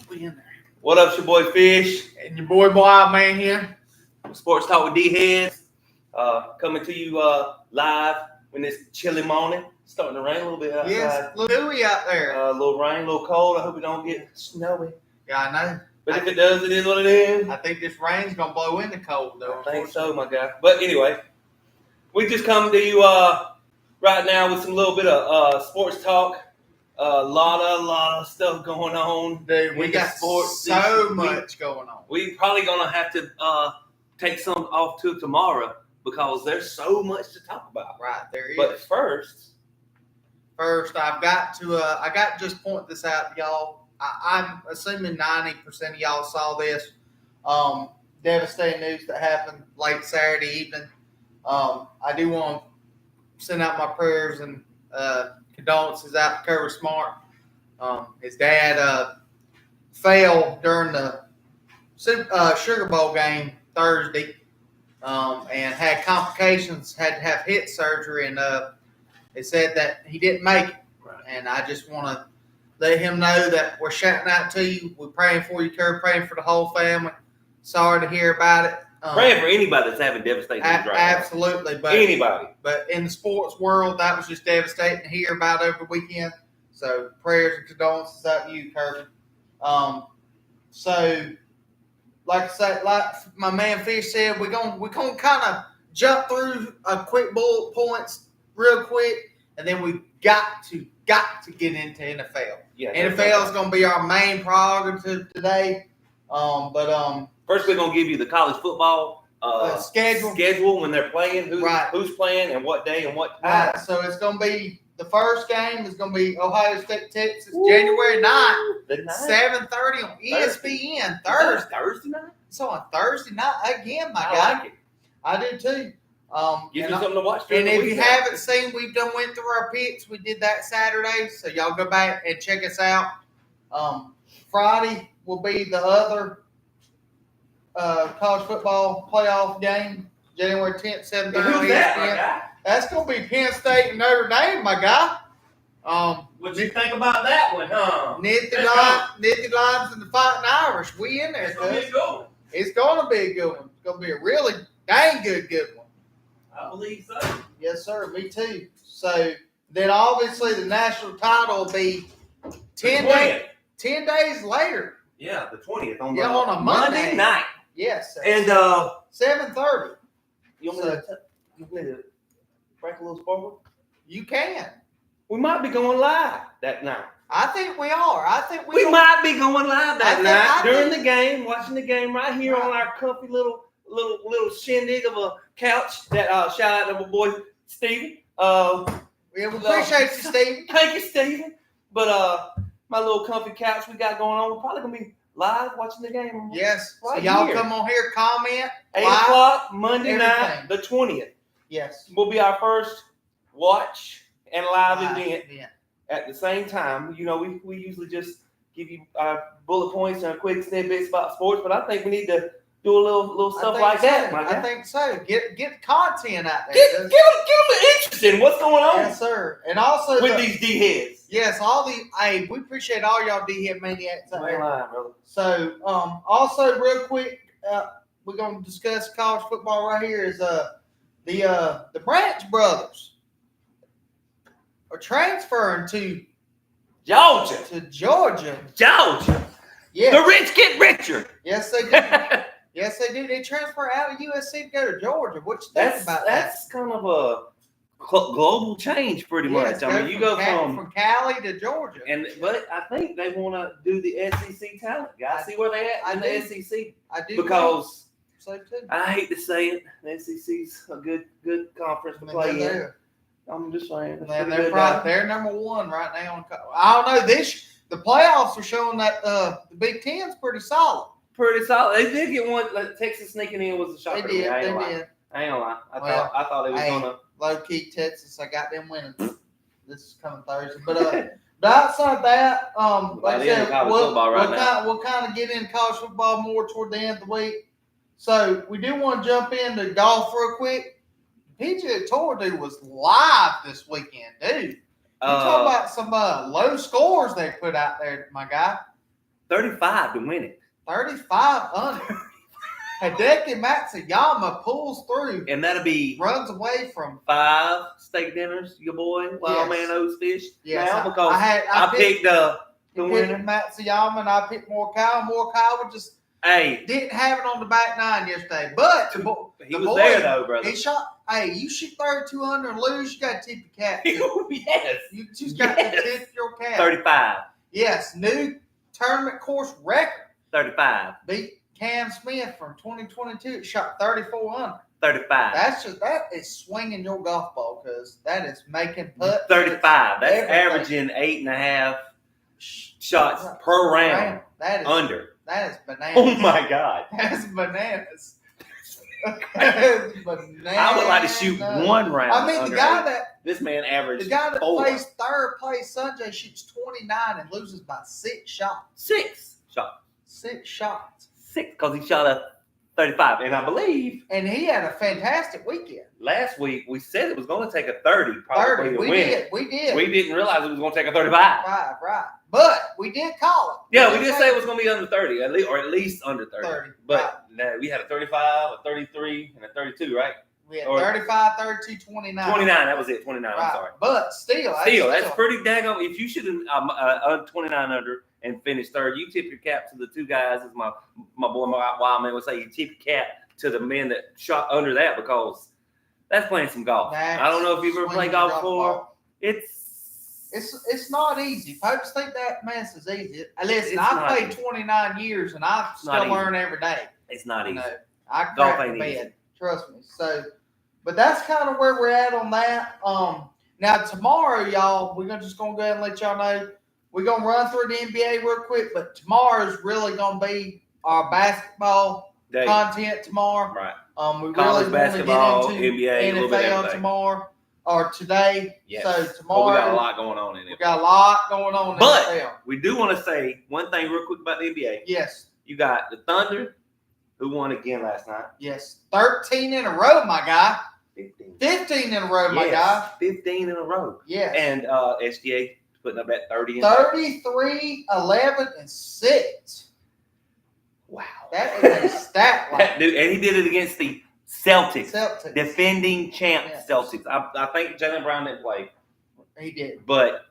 We in there. What up, your boy Fish? And your boy Wild Man here. Sports Talk with D-Heads. Coming to you live in this chilly morning. It's starting to rain a little bit outside. Yes, a little dewy out there. A little rain, a little cold. I hope it don't get snowy. Yeah, I know. But if it does, it is what it is. I think this rain's going to blow in the cold, though. I think so, my guy. But anyway, we just come to you right now with some little bit of sports talk. A lot of stuff going on. Dude, we got sports so much going on. We probably gonna have to take some off to tomorrow because there's so much to talk about. Right, there is. But first, I've got to just point this out to y'all. I'm assuming 90% of y'all saw this devastating news that happened late Saturday evening. I do want to send out my prayers and condolences out to Kirby Smart. His dad fell during the Sugar Bowl game Thursday and had complications, had to have hip surgery, and it said that he didn't make it. Right. And I just want to let him know that we're shouting out to you. We're praying for you, Kirby, praying for the whole family. Sorry to hear about it. praying for anybody that's having devastating news right absolutely, now. but Anybody. But in the sports world, that was just devastating to hear about over the weekend. So prayers and condolences out to you, Kirby. So like I said, like my man Fish said, we're gonna kind of jump through a quick bullet points real quick, and then we got to get into NFL. Yeah, NFL is gonna be our main prerogative today. First, we're gonna give you the college football schedule when they're playing, who's playing, and what day and what time. Right. So it's gonna be the first game is gonna be Ohio State, Texas, January 9th, 7:30 on ESPN. Thursday night. So on Thursday night again, my I guy. like it. I do too. Give you something to watch. And if you haven't seen, we've went through our picks. We did that Saturday, so y'all go back and check us out. Friday will be the other college football playoff game, January 10th, 7:30 on ESPN. That's going to be Penn State and Notre Dame, my guy. What you think about that one, huh? Nifty Lions and the Fighting Irish. We in there. It's going to be a good one. It's going to be a good one. It's going to be a really dang good one. I believe so. Yes, sir. Me too. So then obviously the national title will be 10 days later. Yeah, the 20th on a Monday night. Yes, sir. And 7:30. You want me to break a little sparkle? You can. We might be going live that night. I think we are. I think we might be going live that night during the game, watching the game right here on our comfy little shindig of a couch. That shout out to my boy Steven. We appreciate you, Steven. Thank you, Steven. But my little comfy couch we got going on, we're probably gonna be live watching the game. Yes. Right so y'all here. come on here, comment. 8 o'clock Monday night, the 20th. Yes. Will be our first watch and live event at the same time. You know, we usually just give you our bullet points and quick snippets about sports, but I think we need to do a little stuff like that. I think so. Get content out there. Give them interest in what's going on. Yes, sir. And also with these D-heads. Yes, we appreciate all y'all D-head maniacs out there. Lying, brother. So also real quick, we're gonna discuss college football right here is the Branch brothers are transferring to Georgia. Yes. The rich get richer. Yes, they do. Yes, they do. They transfer out of USC to go to Georgia. What you think about that? That's kind of a global change, pretty much. I mean, you go from Cali to Georgia. But I think they want to do the SEC talent. Guys, see where they at in the SEC. I do because so too. I hate to say it, the SEC's a good conference to play in. I'm just saying. They're number one right now. I don't know. The playoffs are showing that the Big Ten's pretty solid. They did get one. Like, Texas sneaking in was a shocker. They did. I ain't gonna lie. I thought it was gonna low key Texas. I got them winning. This is coming Thursday, but outside that, like I said, we'll kind of get into college football more toward the end of the week. So we do want to jump into golf real quick. PGA Tour dude was live this weekend, dude. You talk about some low scores they put out there, my guy. 35 to win it. 35 under. Hideki Matsuyama pulls through. And that'll be runs away from 5 steak dinners, your boy, Wild Man O's Fish. Yes, now, because I picked the winner. Matsuyama and I picked Morikawa. Morikawa just didn't have it on the back nine yesterday. But he was there, though, brother. He shot. Hey, you shoot 32 under and lose, you got to tip your cap. Yes. You just got to tip your cap. 35. Yes, new tournament course record. 35. Beat Cam Smith from 2022. It shot 34 under. 35. That is swinging your golf ball because that is making putts. 35. That's averaging 8.5 shots per round. That is under. That is bananas. Oh my God. That's bananas. That is bananas. I would like to shoot one round. I mean, this man averaged the guy that 4. plays third place, Sanjay, shoots 29 and loses by 6 shots. 6 shots. 6 shots. 6 because he shot a 35, and I believe. And he had a fantastic weekend. Last week we said it was going to take a 30 probably to win it. We did. We didn't realize it was going to take a 35. Right. But we did call it. Yeah, we did say it was going to be under 30, at least under 30. But right. we had a 35, a 33, and a 32, right? We had 35, 32, 29. 29, that was it. 29. Right. I'm sorry. But still, that's pretty daggone. If you shoot 29 under and finish third, you tip your cap to the 2 guys, as my boy Wild Man would say. You tip your cap to the men that shot under that because that's playing some golf. I don't know if you've ever played golf before. It's not easy. Folks think that mess is easy. Listen, I've played 29 years and I still learn every day. It's not easy. I crack the bed. Trust me. So, but that's kind of where we're at on that. Now tomorrow, y'all, we're just gonna go ahead and let y'all know we're gonna run through the NBA real quick. But tomorrow's really gonna be our basketball content tomorrow. Right. We college really basketball, want to get into NBA, NFL tomorrow. Or today. Yes. So tomorrow. We got a lot going on in it. We got a lot going on in but NFL. We do want to say one thing real quick about the NBA. Yes. You got the Thunder, who won again last night. Yes. 13 in a row, my guy. 15 in a row, my guy. 15 in a row. Yes. And SGA putting up that 30. 33, 11, and 6. Wow. That is a stat line. Dude, and he did it against the Celtics. Defending champ Celtics. I think Jaylen Brown didn't play. He did. But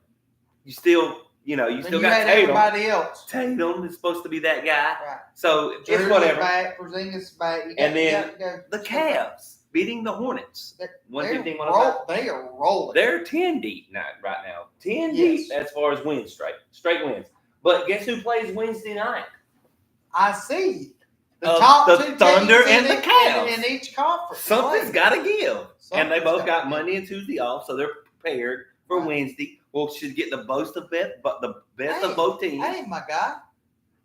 you still, got Tatum. Everybody else. Tatum is supposed to be that guy. Right. So it's whatever. Back, Porzingis back. And then the Cavs beating the Hornets. 115, 105. They are rolling. They're 10 deep right now. 10 deep as far as wins, straight wins. But guess who plays Wednesday night? I see. The top the 2 Thunder teams and the Cavs in each conference. Something's got to give. And they both got Monday and Tuesday off, so they're prepared for Wednesday. Well, should get the best of both teams. Hey, my guy.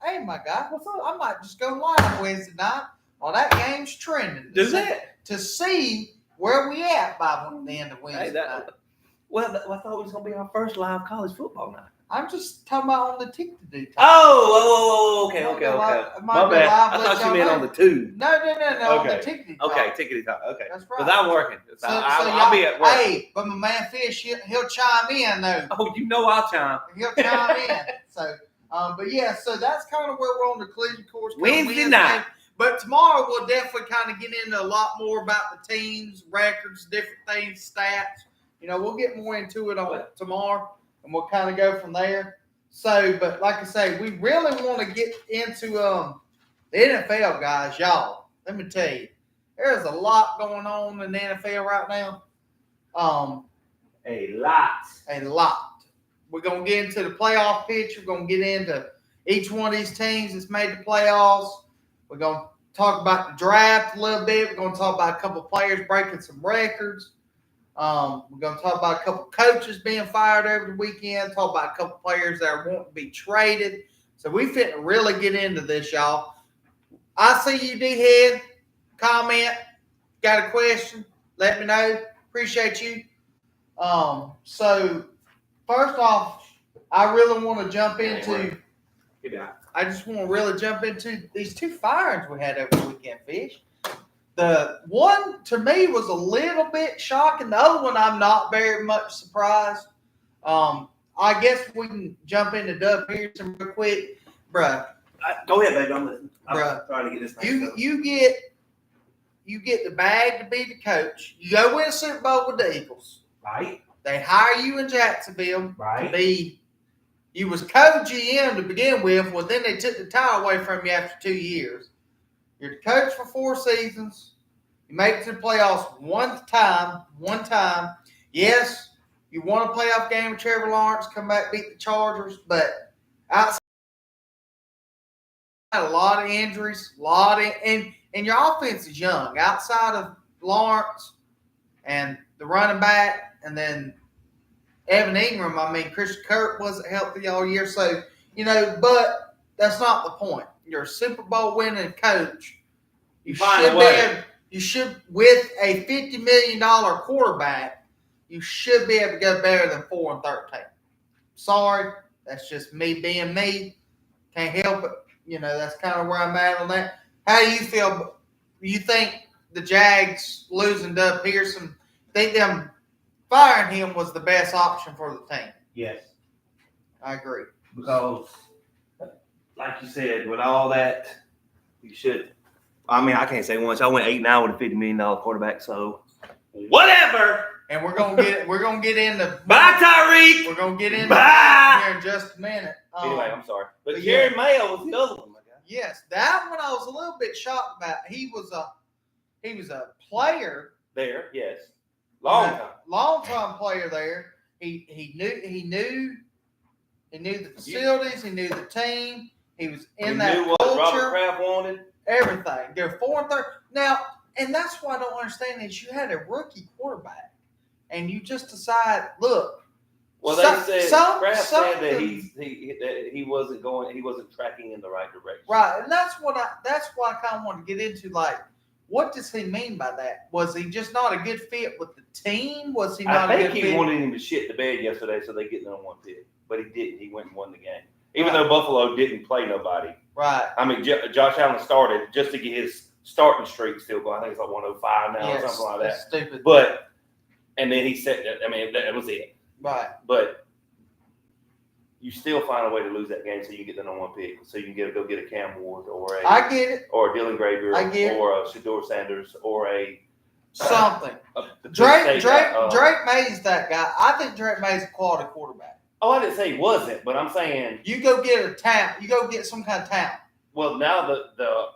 What's up? I might just go live Wednesday night while that game's trending. Do that. To see where we at by the end of Wednesday night. Well, I thought it was going to be our first live college football night. I'm just talking about on the tick to do. Okay. My bad. I thought you meant on the tube. No, on the tickety talk. Okay, tickety talk. Okay. That's right. Because I'm working. So I'll be at work. Hey, but my man Fish, he'll chime in though. Oh, I'll chime. He'll chime in. So, but yeah, so that's kind of where we're on the collision course. Wednesday night. But tomorrow we'll definitely kind of get into a lot more about the teams, records, different things, stats. We'll get more into it on tomorrow. And we'll kind of go from there. So, but like I say, we really want to get into the NFL, guys. Y'all, let me tell you, there's a lot going on in the NFL right now. A lot. We're going to get into the playoff picture. We're going to get into each one of these teams that's made the playoffs. We're going to talk about the draft a little bit. We're going to talk about a couple of players breaking some records. We're going to talk about a couple coaches being fired over the weekend, talk about a couple players that are wanting to be traded. So we fit to really get into this, y'all. I see you, D-Head. Comment. Got a question? Let me know. Appreciate you. So first off, I really want to jump into I just want to really jump into these 2 firings we had over the weekend, Fish. The one, to me, was a little bit shocking. The other one, I'm not very much surprised. I guess we can jump into Doug Pearson real quick. Bruh. Go ahead, baby. I'm listening. Bruh. I'm trying to get this thing. You get the bag to be the coach. You go win a Super Bowl with the Eagles. Right. They hire you in Jacksonville Right. to be. You was co-GM to begin with. Well, then they took the title away from you after 2 years. You're the coach for 4 seasons. You make it to the playoffs one time. Yes, you won a playoff game with Trevor Lawrence, come back, beat the Chargers, but outside a lot of injuries, and your offense is young. Outside of Lawrence and the running back, and then Evan Ingram, Christian Kirk wasn't healthy all year, so but that's not the point. You're a Super Bowl winning coach. You should, with a $50 million quarterback, you should be able to go better than 4-13. Sorry, that's just me being me. Can't help it. That's kind of where I'm at on that. How do you feel? You think the Jags losing Doug Pearson, think them firing him was the best option for the team? Yes. I agree. Because, like you said, with all that, you should. I can't say once. I went 8-9 with a $50 million quarterback, so whatever. And we're gonna get into bye, Tyreek. We're gonna get into here in just a minute. Anyway, I'm sorry, but Jerry Mayo was the other one. Yes, that one I was a little bit shocked about. He was a player there. Yes, long time player there. He knew the facilities. He knew the team. He was in that culture. What Robert Kraft wanted. Everything. They're 4-13 now, and that's why I don't understand is you had a rookie quarterback, and you just decide, look. Well, they said Kraft said that he wasn't tracking in the right direction. Right, and that's why I kind of want to get into, like, what does he mean by that? Was he just not a good fit with the team? Was he not? I think he wanted him to shit the bed yesterday, so they get the #1 pick, but he didn't. He went and won the game, even though Buffalo didn't play nobody. Right. Josh Allen started just to get his starting streak still going. I think it's like 105 now or something like that. That's stupid. But and then he said that. That was it. Right. But you still find a way to lose that game so you get the #1 pick, so you can go get a Cam Ward or a I get it. or a Dylan Graver or a Shedeur Sanders or a something. Drake May's that guy. I think Drake May's a quality quarterback. Oh, I didn't say he wasn't, but I'm saying you go get a talent. You go get some kind of talent. Well, now the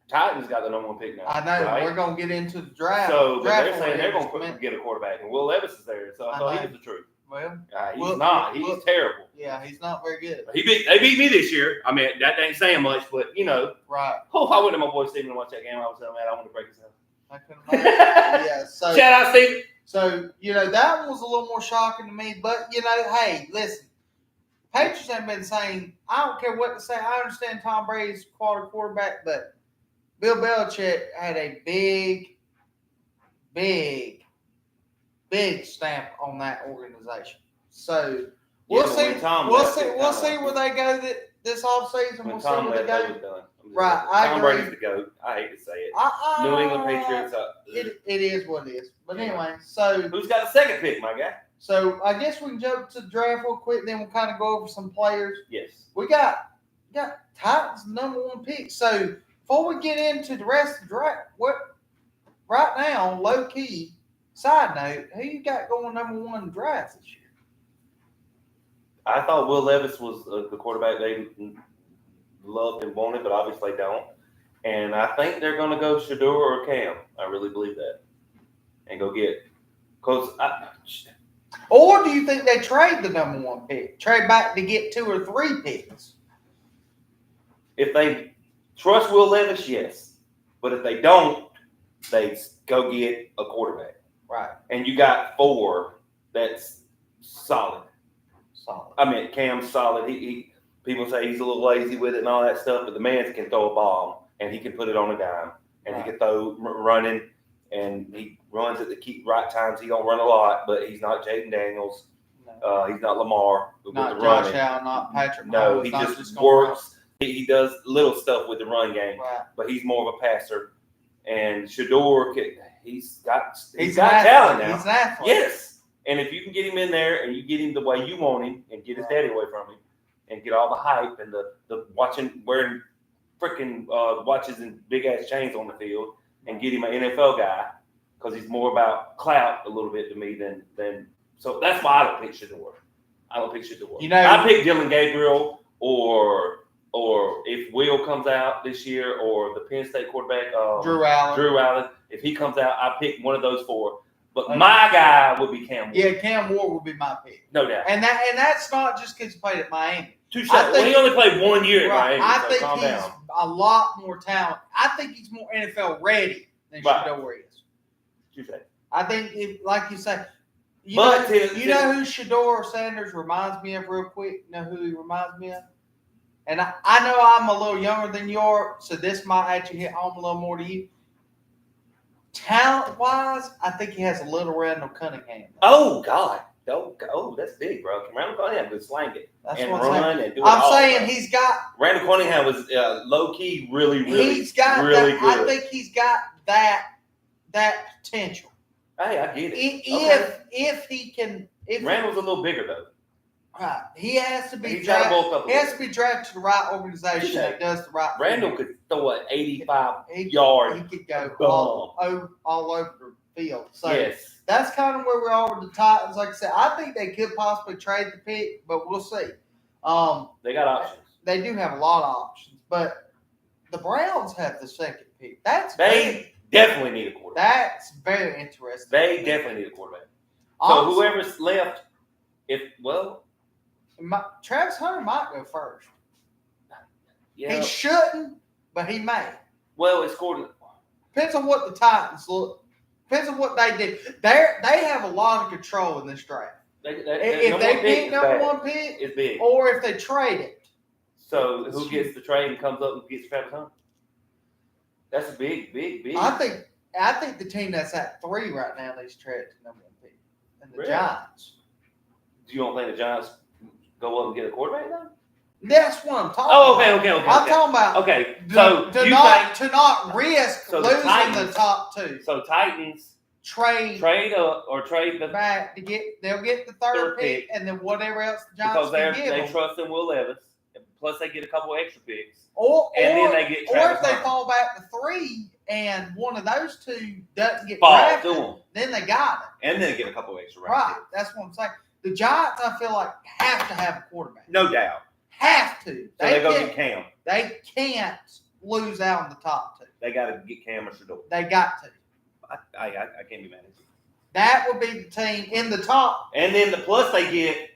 Titans got the #1 pick now. I know. Right? We're gonna get into the draft. So they're saying they're gonna get a quarterback, and Will Levis is there. So I thought he was the truth. Well, he's not. He's terrible. Yeah, he's not very good. They beat me this year. That ain't saying much, but Right. Oh, I went to my boy Steven to watch that game. I was telling him, man, I want to break his house. I couldn't imagine. Yeah. So shout out, Steven. So, that one was a little more shocking to me. But, hey, listen. Patriots have been saying, I don't care what to say. I understand Tom Brady's quality quarterback, but Bill Belichick had a big stamp on that organization. So, we'll see where they go this offseason. We'll see where they go. Right, Tom Brady's the GOAT. I hate to say it. New England Patriots. It is what it is. But anyway, so who's got the second pick, my guy? So I guess we can jump to the draft real quick. Then we'll kind of go over some players. Yes. We got Titans #1 pick. So before we get into the rest of the draft, right now, low key side note, who you got going #1 draft this year? I thought Will Levis was the quarterback they loved and wanted, but obviously don't. And I think they're going to go Shedeur or Cam. I really believe that. And go get. Or do you think they trade the #1 pick? Trade back to get 2 or 3 picks? If they trust Will Levis, yes. But if they don't, they go get a quarterback. Right. And you got 4 that's solid. Cam's solid. He people say he's a little lazy with it and all that stuff, but the man can throw a bomb and he can put it on a dime and he can throw running and he runs at the right times. He don't run a lot, but he's not Jaden Daniels. No. He's not Lamar. Not Josh Allen, not Patrick Mahomes. No, he just works. He does little stuff with the run game, but he's more of a passer. And Shedeur, he's got talent now. He's an athlete. Yes. And if you can get him in there and you get him the way you want him and get his daddy away from him, and get all the hype and the wearing freaking watches and big ass chains on the field and get him an NFL guy because he's more about clout a little bit to me than. So that's why I don't pick Shador. I don't pick Shador. I pick Dylan Gabriel or if Will comes out this year or the Penn State quarterback Drew Allen. If he comes out, I pick one of those four. But my guy would be Cam Ward. Yeah, Cam Ward would be my pick. No doubt. And that's not just because he played at Miami. Touche. Well, he only played 1 year at Miami. I think he's a lot more talented. I think he's more NFL ready than Shador is. Touche. I think, like you say, you know who Shador Sanders reminds me of real quick? You know who he reminds me of? And I know I'm a little younger than you are, so this might actually hit home a little more to you. Talent-wise, I think he has a little Randall Cunningham. Oh, God. Oh, that's big, bro. Randall Cunningham could slang it and run and do it all. I'm saying he's got... Randall Cunningham was low-key really good. I think he's got that potential. Hey, I get it. If he can... Randall's a little bigger, though. Right. He has to be drafted. He has to be drafted to the right organization that does the right thing. Randall could throw an 85-yard. He could go all over the field. So that's kind of where we are with the Titans. Like I said, I think they could possibly trade the pick, but we'll see. They got options. They do have a lot of options, but the Browns have the second pick. They definitely need a quarterback. That's very interesting. They definitely need a quarterback. So whoever's left, Travis Hunter might go first. Yeah. He shouldn't, but he may. Well, it's according. Depends on what the Titans look. Depends on what they do. They have a lot of control in this draft. If they pick number one pick, it's big. Or if they trade it. So who gets the trade and comes up and gets Travis Hunter? That's a big. I think the team that's at 3 right now needs to trade to number one pick, and the Giants. You don't think the Giants go up and get a quarterback now? That's what I'm talking about. Okay. I'm talking about to not risk losing the top 2. So Titans trade up or trade the back they'll get the third pick and then whatever else the Giants can give them. They trust in Will Levis. Plus they get a couple extra picks. Then they get or if they fall back to 3 and one of those 2 doesn't get drafted, then they got it. And then they get a couple extra rounds. Right. That's what I'm saying. The Giants, I feel like, have to have a quarterback. No doubt. Have to. So they go get Cam. They can't lose out on the top 2. They got to get Cam or Shador. They got to. I can't be mad at you. That would be the team in the top. And then the plus they get,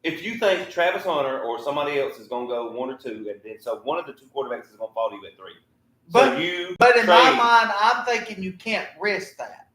if you think Travis Hunter or somebody else is going to go 1 or 2, and then so one of the 2 quarterbacks is going to fall to you at 3. But in my mind, I'm thinking you can't risk that.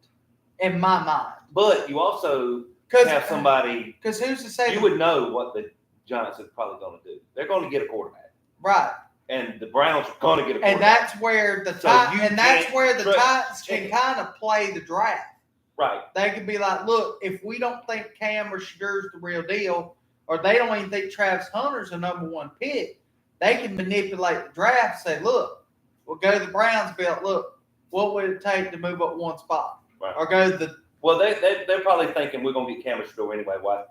In my mind. But you also have somebody. Because who's to say? You would know what the Giants are probably going to do. They're going to get a quarterback. Right. And the Browns are going to get a quarterback. And that's where the Titans can kind of play the draft. Right. They could be like, look, if we don't think Cam or Shadur's the real deal, or they don't even think Travis Hunter's the number 1 pick, they can manipulate the draft and say, look, we'll go to the Browns belt. Look, what would it take to move up 1 spot? Right. Or go to the... Well, they're probably thinking we're going to get Cam or Shador anyway. Why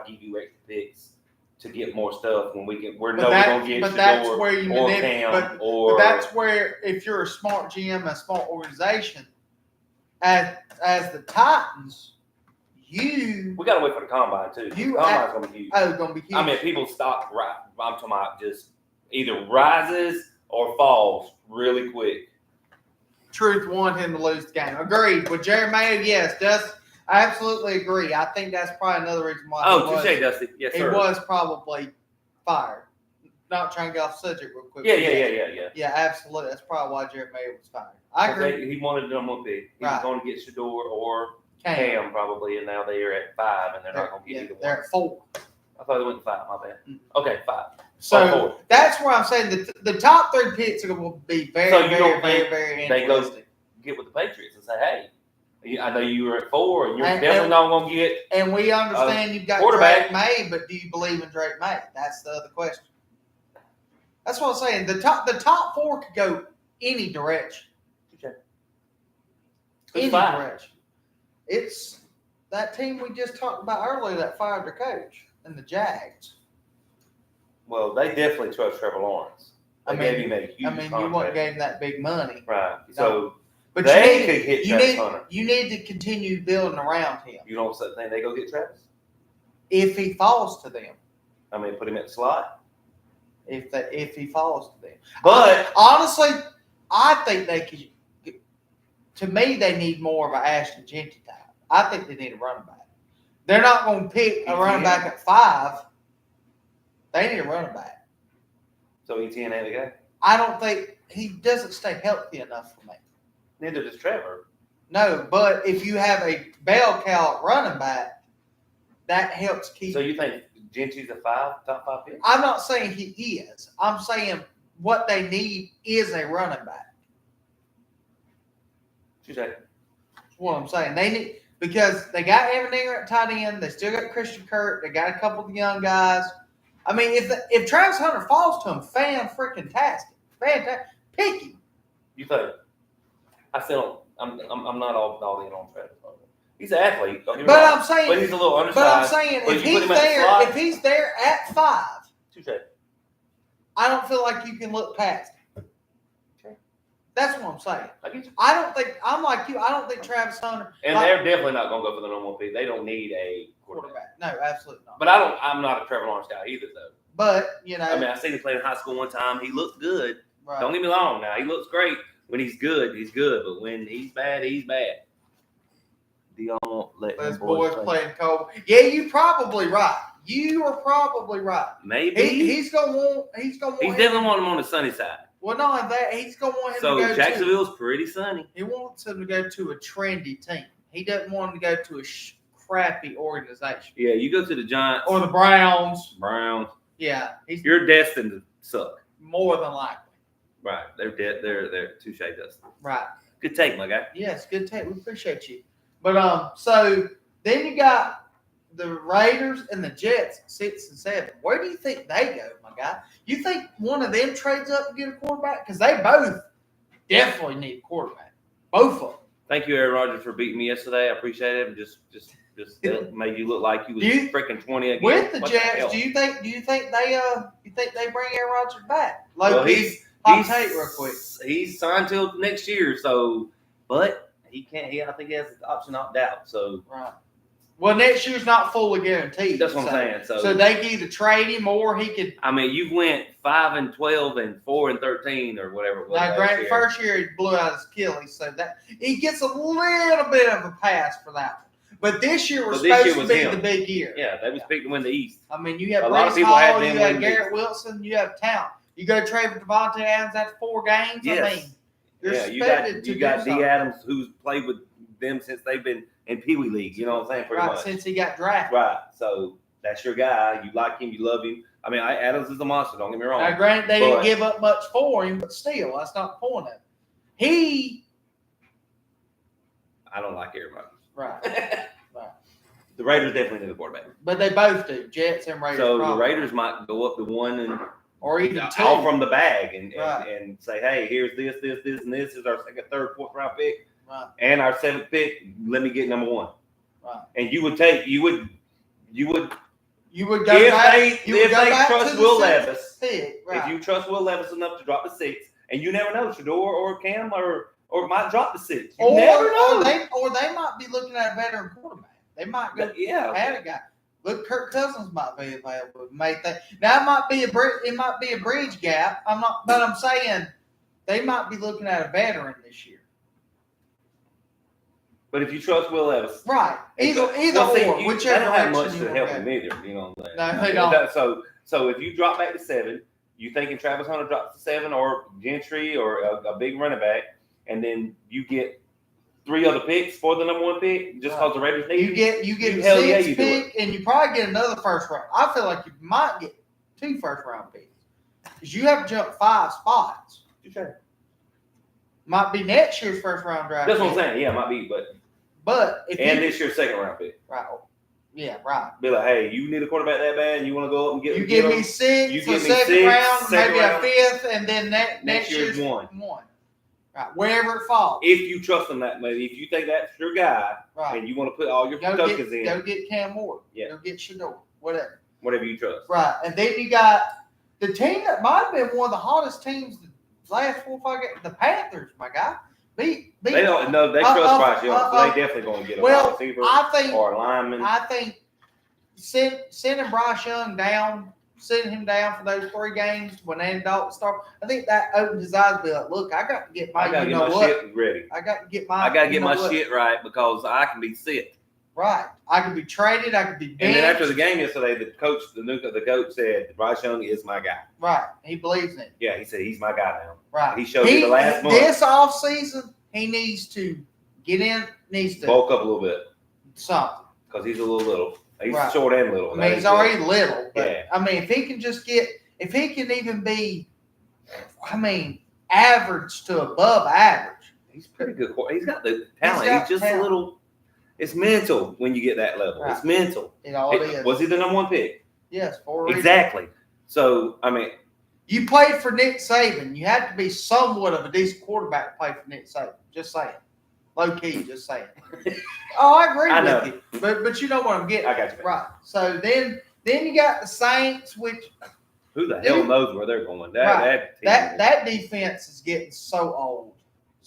give you extra picks to get more stuff when we're going to get but Shador that's where you or Cam or... But that's where, if you're a smart GM, a smart organization, as the Titans, we got to wait for the combine too. The combine's going to be huge. Oh, it's going to be huge. I mean, people's stock, I'm talking about just either rises or falls really quick. Truth wanted him to lose the game. Agreed. With Jerry Mayo, yes. I absolutely agree. I think that's probably another reason why. Touche, Dusty. Yes, sir. He was probably fired. Not trying to get off subject real quick. Yeah. Yeah, absolutely. That's probably why Jerry Mayo was fired. I agree. He wanted the number 1 pick. He was going to get Shador or Cam probably, and now they are at 5, and they're not going to get either one. They're at 4. I thought they went to 5. My bad. Okay, 5. So that's where I'm saying the top 3 picks are going to be very interesting. They go get with the Patriots and say, hey, I know you were at 4, and you're definitely not going to get. And we understand you've got Drake May, but do you believe in Drake May? That's the other question. That's what I'm saying. The top 4 could go any direction. Okay. Any direction. It's that team we just talked about earlier that fired their coach and the Jags. Well, they definitely trust Trevor Lawrence. They gave him a huge you contract. wouldn't give him that big money. Right. So but they could hit Travis Hunter. You need to continue building around him. You don't think they go get Travis? If he falls to them. I mean, put him at the slot. If he falls to them. But honestly, I think they could. To me, they need more of an Ashton Jeanty type. I think they need a running back. They're not going to pick a running back at 5. They need a running back. So ETN ain't the guy? I don't think he doesn't stay healthy enough for me. Neither does Trevor. No, but if you have a bell cow at running back, that helps keep. So you think Jeanty's a top 5 pick? I'm not saying he is. I'm saying what they need is a running back. You say? That's what I'm saying. They need because they got Evan Ingram at tight end. They still got Christian Kirk. They got a couple of young guys. I mean, if Travis Hunter falls to him, fantastic. Pick him. You think? I still don't. I'm not all in on Travis Hunter. He's an athlete. But I'm saying, but he's a little undersized. But I'm saying, if he's there at 5, I don't feel like you can look past him. That's what I'm saying. I don't think I'm like you. I don't think Travis Hunter. And they're definitely not going to go for the number 1 pick. They don't need a quarterback. No, absolutely not. But I'm not a Trevor Lawrence guy either, though. But I mean, I seen him play in high school one time. He looked good. Right. Don't get me wrong. Now he looks great when he's good. He's good. But when he's bad, he's bad. Don't let those boys playing cold. Yeah, you're probably right. You are probably right. Maybe he's gonna want. He's definitely want him on the sunny side. Well, not that he's gonna want him to go. So Jacksonville's pretty sunny. He wants him to go to a trendy team. He doesn't want him to go to a crappy organization. Yeah, you go to the Giants or the Browns. Yeah, you're destined to suck. More than likely. Right, they're touche Dustin. Right. Good take, my guy. Yes, good take. We appreciate you. But so then you got the Raiders and the Jets 6 and 7. Where do you think they go, my guy? You think one of them trades up to get a quarterback? Because they both definitely need a quarterback. Both of them. Thank you, Aaron Rodgers, for beating me yesterday. I appreciate it. Just made you look like you was freaking 20 again. With the Jets, do you think they bring Aaron Rodgers back? Well, he's real quick. He's signed till next year, but he can't. I think he has the option opt out. So right. Well, next year's not fully guaranteed. That's what I'm saying. So they can either trade him or he could. I mean, you went 5-12 and 4-13 or whatever it was. Now, granted, first year he blew out his Achilles, so that he gets a little bit of a pass for that one. But this year was supposed to be the big year. Yeah, they was picked to win the East. I mean, you have Brees Hall, you have Garrett Wilson, you have talent. You go trade for Devontae Adams after 4 games. Yes. I mean, you got D. Adams, who's played with them since they've been in Pee Wee League. You know what I'm saying? Pretty much. Since he got drafted. Right. So that's your guy. You like him. You love him. I mean, Adams is a monster. Don't get me wrong. Now, granted, they didn't give up much for him, but still, that's not the point of it. I don't like Aaron Rodgers. Right. The Raiders definitely need a quarterback. But they both do. Jets and Raiders. So the Raiders might go up to 1 or even 2 all from the bag and say, hey, here's this, and this is our second, third, fourth round pick. Right. And our 7th pick, let me get number 1. Right. And you would go back. If they trust Will Levis, pick, right. if you trust Will Levis enough to drop the 6, and you never know, Shador or Cam or might drop the 6. You never know. Or they might be looking at a veteran quarterback. They might go add a guy. Look, Kirk Cousins might be available. Now it might be a bridge gap. But I'm saying they might be looking at a veteran this year. But if you trust Will Levis, right? Either or, whichever. They don't have much to help him either. You know what I'm saying? No, they don't. So if you drop back to 7, you thinking Travis Hunter drops to 7 or Gentry or a big running back, and then you get 3 other picks for the number 1 pick just because the Raiders need you get a 6 pick, and you probably get another first round. I feel like you might get 2 first round picks because you have to jump 5 spots. Sure. Might be next year's first round draft. That's what I'm saying. Yeah, it might be, but this year's second round pick. Right. Yeah, right. Be like, hey, you need a quarterback that bad, and you want to go up and get. You give me 6, you give me second round, maybe a 5th, and then next year's 1. Right, wherever it falls. If you trust him that much, if you think that's your guy, right, and you want to put all your tokens in, go get Cam Ward. Yeah. Go get Shador. Whatever you trust. Right, and then you got The team that might have been one of the hottest teams the last 4 or 5 games, the Panthers, my guy. They don't know. They trust Bryce Young, so they definitely going to get a wide receiver or a lineman. I think sending Bryce Young down, sending him down for those 3 games when Andy Dalton started, I think that opened his eyes to be like, look, I got to get my, shit ready. I got to get my shit right because I can be sick. Right. I could be traded. I could be benched. And then after the game yesterday, the coach said, Bryce Young is my guy. Right. He believes in it. Yeah, he said he's my guy now. Right. He showed me the last month. This offseason, he needs to get in, bulk up a little bit. Something. Because he's a little. He's short and little. I mean, he's already little. But, yeah. I mean, if he can even be, average to above average. He's pretty good. He's got the talent. He's just a little. It's mental when you get that level. Right. It's mental. It all is. Was he the number 1 pick? Yes, for a reason. Exactly. So, you played for Nick Saban. You had to be somewhat of a decent quarterback to play for Nick Saban. Just saying. Low key, just saying. Oh, I agree with you. But you know what I'm getting. I got you. Right. So then you got the Saints, which who the hell knows where they're going? That defense is getting so old.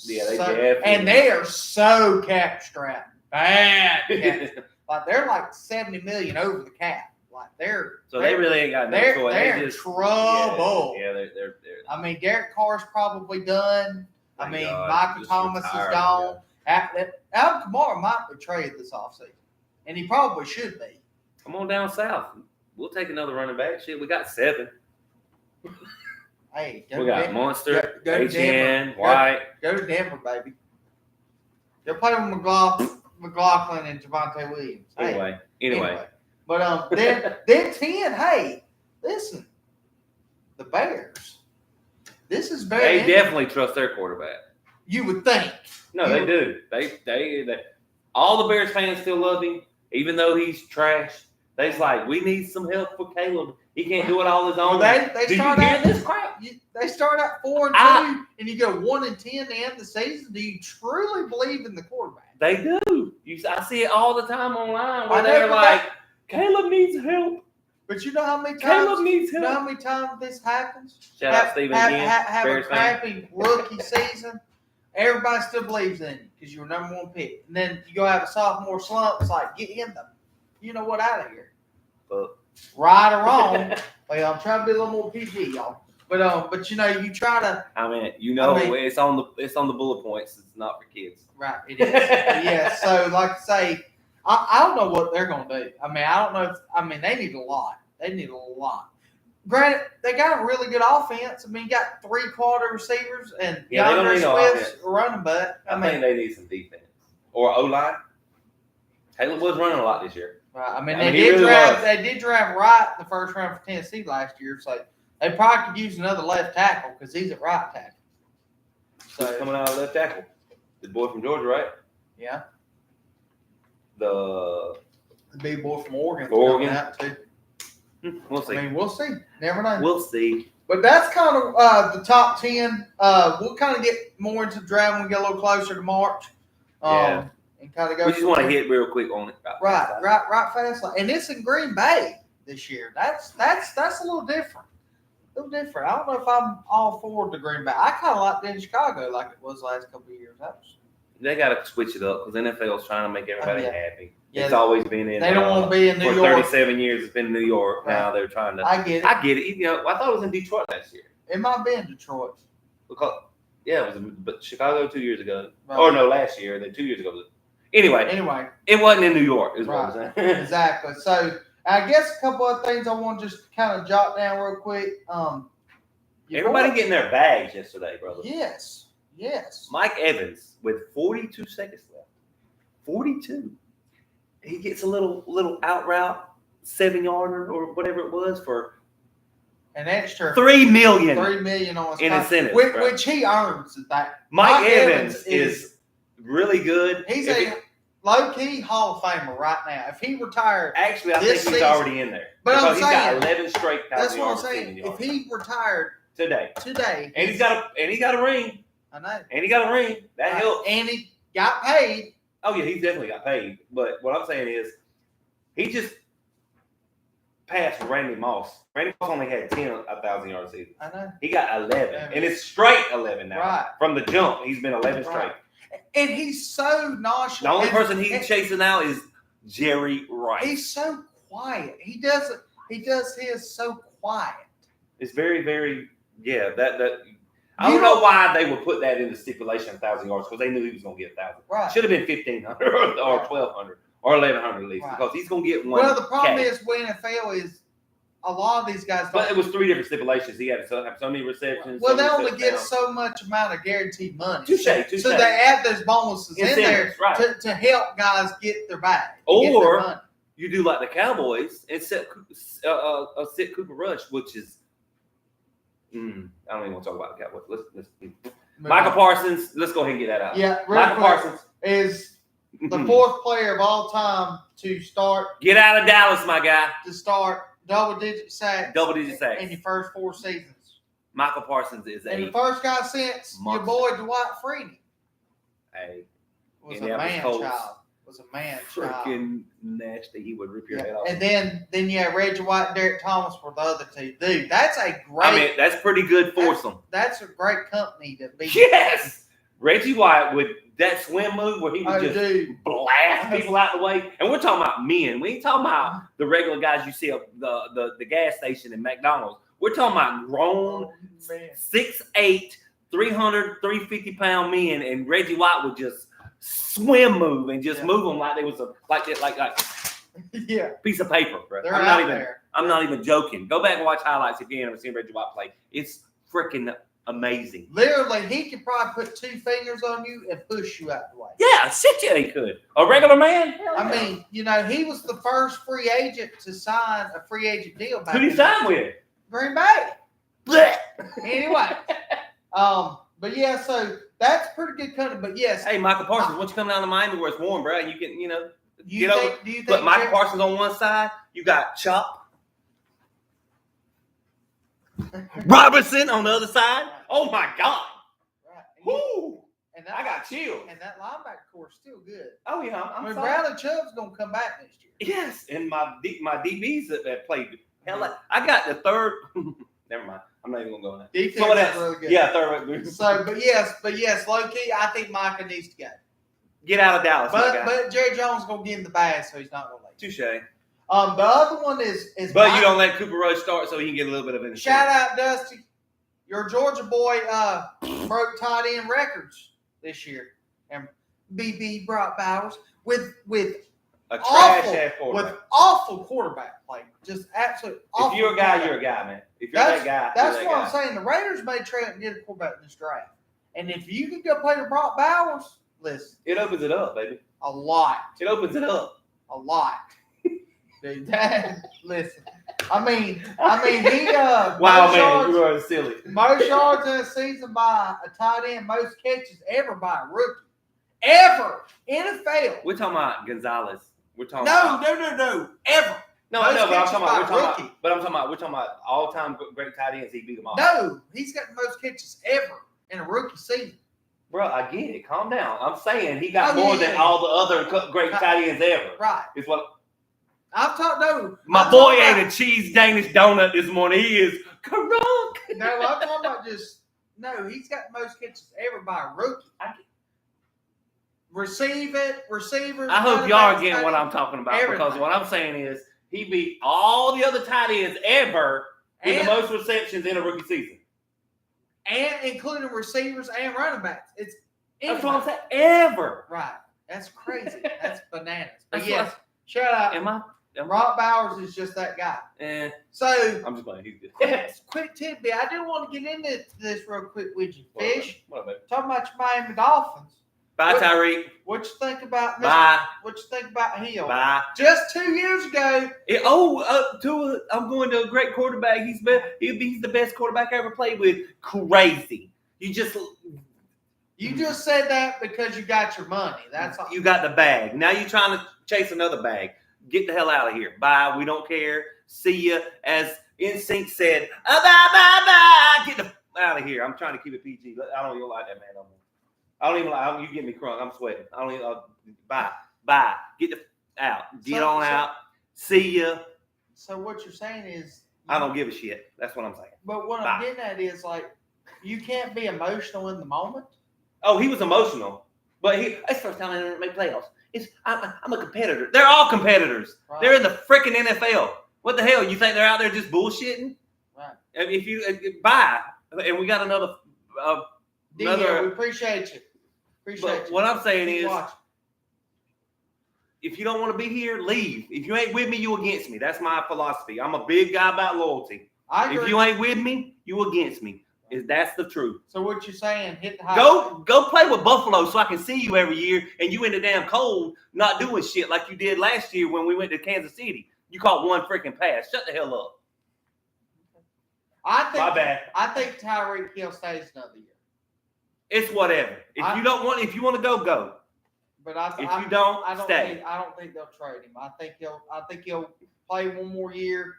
Yeah, they definitely. And they are so cap strapped. Bad cap. Like they're like $70 million over the cap. Like they really ain't got no choice. They're in trouble. Yeah, they're. I mean, Derek Carr's probably done. Michael Thomas is gone. Alvin Kamara might be traded this offseason, and he probably should be. Come on down south. We'll take another running back. Shit, we got 7. Hey, we got Monster, HN, White. Go to Denver, baby. They'll play with McLaughlin and Javonte Williams. Anyway. But then 10. Hey, listen, the Bears. This is very. They definitely trust their quarterback. You would think. No, they do. They all the Bears fans still love him, even though he's trash. They's like, we need some help for Caleb. He can't do it all his own. Well, they start out this crap. They start out 4-2, and you go 1-10 to end the season. Do you truly believe in the quarterback? They do. I see it all the time online where they're like, Caleb needs help. But you know how many times Caleb needs help. You know how many times this happens? Shout out Steven again. Have a crappy rookie season. Everybody still believes in you because you were number 1 pick. And then you go have a sophomore slump. It's like, get him out of here. Right or wrong. Well, I'm trying to be a little more PG, y'all. But you try to. It's on the bullet points. It's not for kids. Right, it is. Yeah. So, like I say, I don't know what they're going to do. I don't know. They need a lot. Granted, they got a really good offense. You got 3 quality receivers and DeAndre Swift's running back. I think they need some defense or O-line. Caleb was running a lot this year. Right. They did draft Wright in the first round for Tennessee last year, so they probably could use another left tackle because he's at right tackle. So who's coming out of left tackle? The boy from Georgia, right? Yeah. The big boy from Oregon. Oregon. Out too. We'll see. We'll see. Never know. We'll see. But that's kind of the top 10. We'll kind of get more into the draft when we get a little closer to March. Yeah. And kind of go. We just want to hit real quick on it. Right fast. And it's in Green Bay this year. That's a little different. I don't know if I'm all for the Green Bay. I kind of liked it in Chicago like it was the last couple of years. They got to switch it up because NFL is trying to make everybody happy. Yeah, it's always been in. They don't want to be in New York. For 37 years, it's been in New York. Right. Now they're trying to. I get it. I thought it was in Detroit last year. It might be in Detroit. Because it was but Chicago 2 years ago. Right. Or no, last year. Then 2 years ago. Anyway, it wasn't in New York. Is what I'm saying. Exactly. So I guess a couple of things I want to just kind of jot down real quick. Everybody getting their bags yesterday, brother. Yes. Mike Evans with 42 seconds left. 42. He gets a little out route, 7-yarder or whatever it was for an extra $3 million. $3 million on his in incentives, which he earns. That Mike Evans is really good. He's a low-key Hall of Famer right now. If he retired, actually, I think he's already in there. But I'm saying he's got 11 straight. That's what I'm saying. If he retired today, and he got a ring. I know. And he got a ring. That helped. And he got paid. Oh yeah, he definitely got paid. But what I'm saying is, he just passed Randy Moss. Randy Moss only had 10 1,000-yard season. I know. He got 11, and it's straight 11 now. Right. From the jump, he's been 11 straight. Right. And he's so nonchalant. The only person he's chasing now is Jerry Rice. He's so quiet. He does his so quiet. It's very, very, that I don't know why they would put that in the stipulation 1,000 yards, because they knew he was going to get 1,000. Right. Should have been 1,500 or 1,200 or 1,100 at least, because he's going to get one. Well, the problem is with NFL is a lot of these guys. But it was 3 different stipulations. He had to have so many receptions. Well, they only get so much amount of guaranteed money. Touche. So they add those bonuses in there to help guys get their bag. Or you do like the Cowboys and sit Cooper Rush, which is I don't even want to talk about the Cowboys. Let's Michael Parsons. Let's go ahead and get that out. Yeah, Michael Parsons is the 4th player of all time to start. Get out of Dallas, my guy. To start double-digit sacks. In your first 4 seasons. Michael Parsons is the first guy since your boy Dwight Freeney. Hey, was a man child. Was a man child. Freaking nasty. He would rip your head off. And then you have Reggie White and Derek Thomas were the other 2. Dude, that's a great. I mean, that's pretty good foursome. That's a great company to be. Yes. Reggie White with that swim move where he would blast people out the way. And we're talking about men. We ain't talking about the regular guys you see at the gas station in McDonald's. We're talking about grown 6'8", 300, 350-pound men, and Reggie White would just swim move and just move them like they was like piece of paper, bro. I'm not even joking. Go back and watch highlights if you ain't ever seen Reggie White play. It's freaking amazing. Literally, he could probably put 2 fingers on you and push you out the way. Yeah, shit, yeah, he could. A regular man? I mean, he was the first free agent to sign a free agent deal back. Who did he sign with? Green Bay. Blech. Anyway, but yeah, so that's pretty good company. But yes, hey, Michael Parsons, once you come down to Miami where it's warm, bro, you can, do you think but Michael Parsons on one side, you got Chop Robinson on the other side. Oh my God! Right. Whoo! And I got chills. And that linebacker core is still good. Oh yeah, I'm Bradley Chubb's gonna come back next year. Yes, and my DBs that played. Hell, I got the third. Never mind. I'm not even gonna go on that. Defense is really good. Yeah, third. So, but yes, low key, I think Micah needs to go. Get out of Dallas, but Jerry Jones gonna get in the bag, so he's not gonna let you. Touche. The other one is. But you don't let Cooper Rush start, so he can get a little bit of insurance. Shout out, Dusty. Your Georgia boy broke tight end records this year, and BB brought Bowers with a trash ass quarterback. With awful quarterback play, just absolute. Awful if you're a guy, you're a guy, man. If you're that guy, that's what I'm saying. The Raiders may trade and get a quarterback in this draft, and if you can go play to Brock Bowers, listen, it opens it up, baby. A lot. It opens it up. A lot. Dude, listen. I mean, he wow, man, you are silly. Most yards in a season by a tight end, most catches ever by a rookie. Ever. NFL. We're talking about Gonzalez. We're talking No. Ever. No, I know, but I'm talking about all-time great tight ends. He beat them all. No, he's got the most catches ever in a rookie season. Bro, I get it. Calm down. I'm saying he got more than all the other great tight ends ever. Right. Is what. My boy ate a cheese Danish donut this morning. He is crunk. No, I'm talking about he's got the most catches ever by a rookie. Receivers. I hope y'all are getting what I'm talking about, because what I'm saying is he beat all the other tight ends ever with the most receptions in a rookie season. And including receivers and running backs. That's what I'm saying. Ever. Right. That's crazy. That's bananas. But yes, shout out. Rob Bowers is just that guy. So I'm just playing. He's good. Quick tidbit. I do want to get into this real quick with you, Fish. What, baby? Talking about your Miami Dolphins. Bye, Tyreek. What you think about Bye. What you think about Hill? Bye. Just 2 years ago. I'm going to a great quarterback. He's the best quarterback I ever played with. Crazy. You just said that because you got your money. That's all. You got the bag. Now you're trying to chase another bag. Get the hell out of here. Bye. We don't care. See ya. As NSYNC said, bye. Get the out of here. I'm trying to keep it PG. I don't even like that man no more. I don't even like. You get me crunk. I'm sweating. I don't even. Bye. Get the out. Get on out. See ya. So what you're saying is I don't give a shit. That's what I'm saying. But what I'm getting at is like you can't be emotional in the moment. Oh, he was emotional, but it's first time I didn't make playoffs. I'm a competitor. They're all competitors. Right. They're in the freaking NFL. What the hell? You think they're out there just bullshitting? Right. If you buy, and we got another. We appreciate you. Appreciate you. What I'm saying is, if you don't want to be here, leave. If you ain't with me, you against me. That's my philosophy. I'm a big guy about loyalty. If you ain't with me, you against me. That's the truth. So what you saying? Hit the high. Go play with Buffalo so I can see you every year, and you in the damn cold, not doing shit like you did last year when we went to Kansas City. You caught one freaking pass. Shut the hell up. My bad. I think Tyreek Hill stays another year. It's whatever. If you want to go. But I don't stay. I don't think they'll trade him. I think he'll play one more year.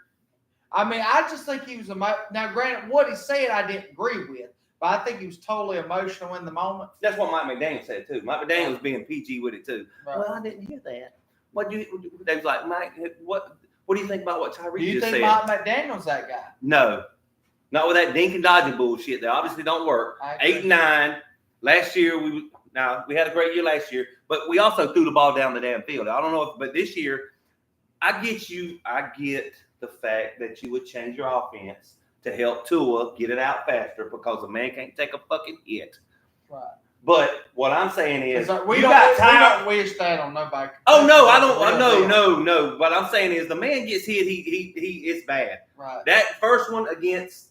I mean, I just think he was now. Granted, what he said I didn't agree with, but I think he was totally emotional in the moment. That's what Mike McDaniel said too. Mike McDaniel was being PG with it too. Right. Well, I didn't hear that. They was like, Mike, what do you think about what Tyreek just said? Do you think Mike McDaniel's that guy? No, not with that dink and dodging bullshit. They obviously don't work. 8-9 last year. We had a great year last year, but we also threw the ball down the damn field. I don't know but this year, I get the fact that you would change your offense to help Tua get it out faster because a man can't take a fucking hit. Right. But what I'm saying is, we don't wish that on nobody. Oh no, I don't. No. What I'm saying is, the man gets hit. He it's bad. Right. That first one against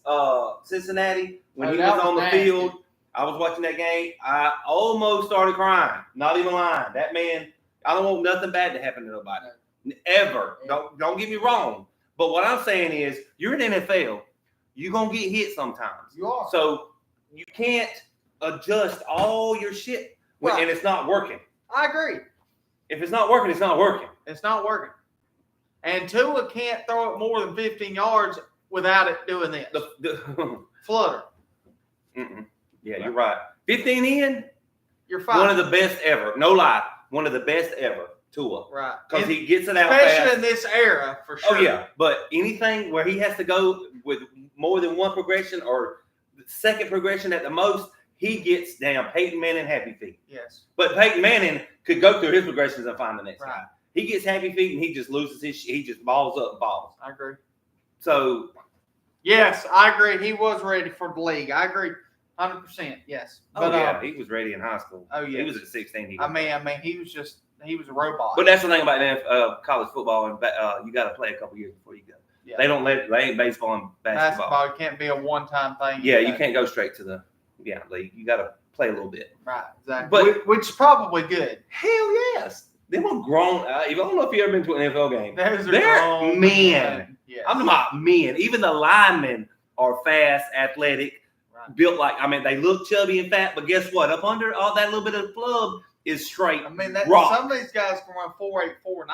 Cincinnati when he was on the field, I was watching that game. I almost started crying. Not even lying. That man. I don't want nothing bad to happen to nobody. Ever. Don't get me wrong. But what I'm saying is, you're in the NFL. You're going to get hit sometimes. You are. So you can't adjust all your shit and it's not working. I agree. If it's not working, it's not working. It's not working. And Tua can't throw it more than 15 yards without it doing this. Flutter. Mm-mm. Yeah, you're right. 15 in, you're fine. One of the best ever. No lie. One of the best ever. Tua. Right. Because he gets it out especially fast. In this era, for sure. Oh, yeah. But anything where he has to go with more than one progression or second progression at the most, he gets damn Peyton Manning happy feet. Yes. But Peyton Manning could go through his progressions and find the next guy. He gets happy feet and he just loses his shit. He just balls up and balls. I agree. So. Yes, I agree. He was ready for the league. I agree. 100%. Yes. But, yeah, he was ready in high school. Oh, yeah. He was at 16. He was a robot. But that's the thing about college football, and you got to play a couple years before you go. Yeah. They ain't baseball and basketball. It can't be a one-time thing. Yeah, you can't go straight to the league. You got to play a little bit. Right, exactly. But which is probably good. Hell yes. They were grown. I don't know if you ever been to an NFL game. They're men. Yes. I'm talking about men. Even the linemen are fast, athletic, built like. I mean, they look chubby and fat, but guess what? Up under all that little bit of flub is straight. I mean, some of these guys can run 4.8, 4.9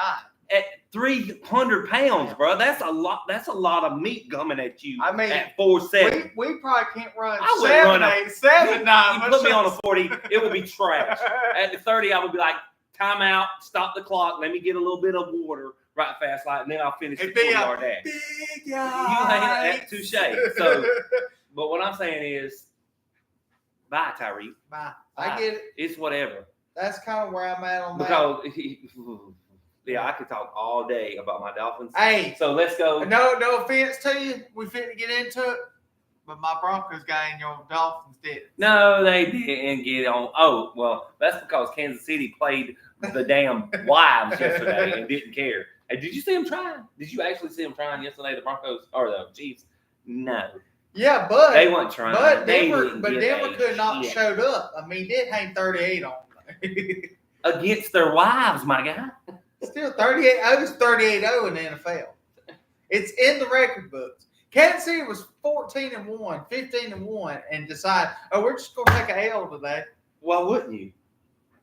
at 300 pounds, bro. That's a lot. That's a lot of meat coming at you. I mean, at 4.7. We probably can't run 7.8, 7.9. You put me on a 40, it would be trash. At the 30, I would be like, time out, stop the clock, let me get a little bit of water right fast, and then I'll finish the 40-yard dash. Big you ain't touche. So, but what I'm saying is, bye, Tyreek. Bye. I get it. It's whatever. That's kind of where I'm at on that. Because, I could talk all day about my Dolphins. Hey. So let's go. No offense to you. We finna get into it. But my Broncos guy and your Dolphins did. No, they didn't get on. Oh, well, that's because Kansas City played the damn wives yesterday and didn't care. And did you see them trying? Did you actually see them trying yesterday, the Broncos or the Chiefs? No. Yeah, but they weren't trying. But Denver could not showed up. I mean, did hang 38 on them. Against their wives, my guy. Still 38. I was 38-0 in the NFL. It's in the record books. Kansas City was 14-1, 15-1, and decided, we're just gonna take a L today. Why wouldn't you?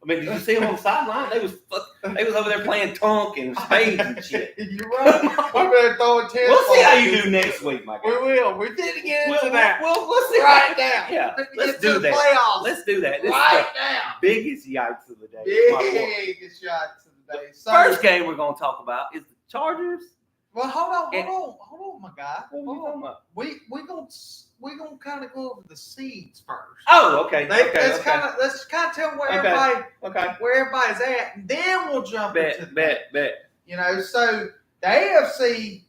I mean, did you see them on the sideline? They was over there playing tonk and spades and shit. You're right. I'm gonna throw a 10. We'll see how you do next week, my guy. We will. We did get into that. We'll see. Right now. Yeah. Let's do that. Playoffs. Let's do that. This right is the now. Biggest yikes of the day. Biggest yikes of the day. First game we're gonna talk about is the Chargers Well, hold on, my guy. What were you talking about? We gonna kind of go over the seeds first. Oh, okay. Let's kind of tell where everybody's at, and then we'll jump into bet. You know, so the AFC,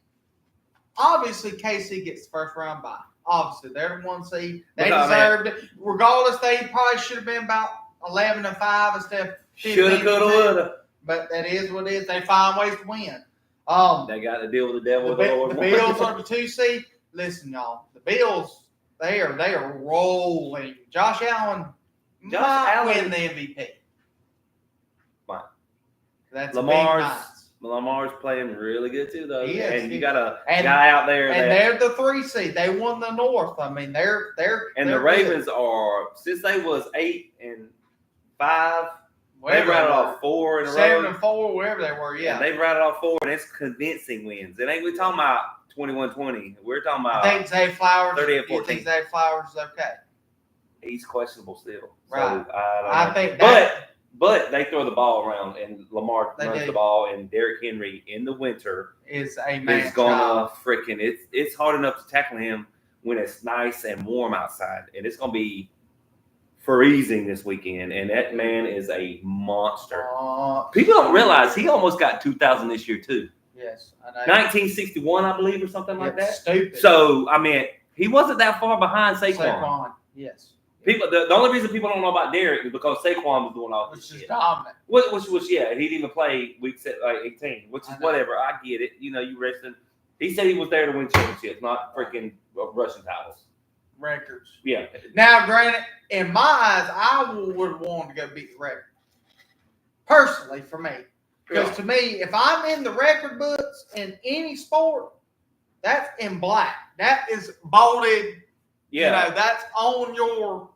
obviously KC gets the first round bye. Obviously, they're the 1 seed. They deserved it. Regardless, they probably should have been about 11-5 instead of 15. Shoulda, coulda, woulda. But that is what it is. They find ways to win. They got to deal with the devil. The Bills are the 2 seed. Listen, y'all. The Bills, they are rolling. Josh Allen might win the MVP. Fine. That's Lamar's playing really good too, though. He is. And you got a guy out there. And they're the 3 seed. They won the North. I mean, they're the Ravens are, since they was 8-5. They've rattled off 4 in a row. 7-4, wherever they were, yeah. And they've rattled off 4, and it's convincing wins. It ain't we talking about 21-20. We're talking about I think Zay Flowers. 30-14. You think Zay Flowers is okay? He's questionable still. Right. So, I think but they throw the ball around, and Lamar runs the ball, and Derrick Henry in the winter is going to freaking – it's hard enough to tackle him when it's nice and warm outside, and it's going to be freezing this weekend, and that man is a monster. People don't realize he almost got 2,000 this year too. Yes, I know. 1961, I believe, or something like that. Stupid. So, I mean, he wasn't that far behind Saquon. Yes. People, the only reason people don't know about Derrick is because Saquon was doing all this shit. Dominant. Which was, he didn't even play week 18, which is whatever. I get it. You know, you resting. He said he was there to win championships, not freaking rushing titles. Records. Yeah. Now, granted, in my eyes, I would want to go beat the record. Personally, for me. Because to me, if I'm in the record books in any sport, that's in black. That is bolded. Yeah. You know, that's on your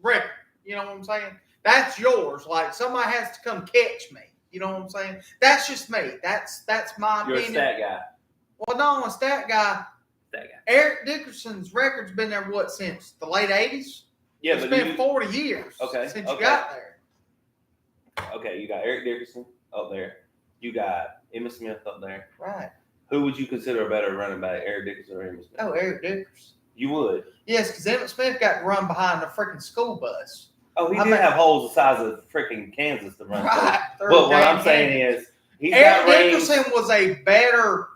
record. You know what I'm saying? That's yours. Like, somebody has to come catch me. You know what I'm saying? That's just me. That's my opinion. You're a stat guy. Well, no, I'm a stat guy. Eric Dickerson's record's been there, since the late 80s? Yeah, it's been 40 years since you got there. Okay, you got Eric Dickerson up there. You got Emmitt Smith up there. Right. Who would you consider a better running back, Eric Dickerson or Emmitt Smith? Oh, Eric Dickerson. You would? Yes, because Emmitt Smith got to run behind a freaking school bus. Oh, he did have holes the size of freaking Kansas to run. Right. But what I'm saying is, Eric Dickerson was a better.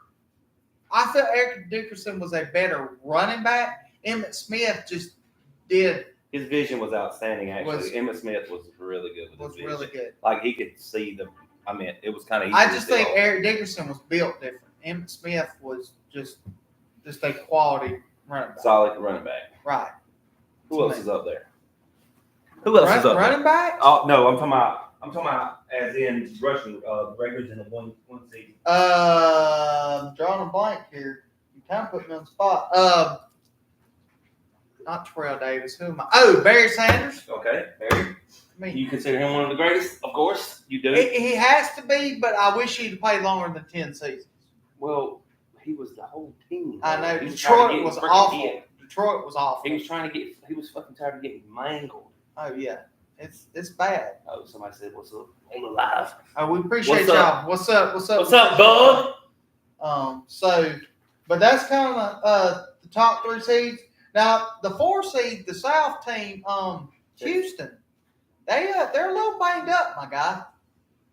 I feel Eric Dickerson was a better running back. Emmitt Smith just did. His vision was outstanding, actually. Emmitt Smith was really good with his vision. Really good. Like, he could see it was kind of easy. I just think Eric Dickerson was built different. Emmitt Smith was just a quality running back. Solid running back. Right. Who else is up there? Who else is up there? Running back? Oh, no, I'm talking about as in rushing records in the one season. Drawing a blank here. You kind of put me on the spot. Not Terrell Davis. Who am I? Oh, Barry Sanders. Okay, Barry. You consider him one of the greatest? Of course, you do. He has to be, but I wish he'd played longer than 10 seasons. Well, he was the whole team. I know. Detroit was awful. Detroit was awful. He was fucking tired of getting mangled. Oh, yeah. It's bad. Oh, somebody said, "What's up? I'm alive." Oh, we appreciate y'all. What's up? What's up, bud? But that's kind of the top 3 seeds. Now, the 4 seed, the South team, Houston, they're a little banged up, my guy.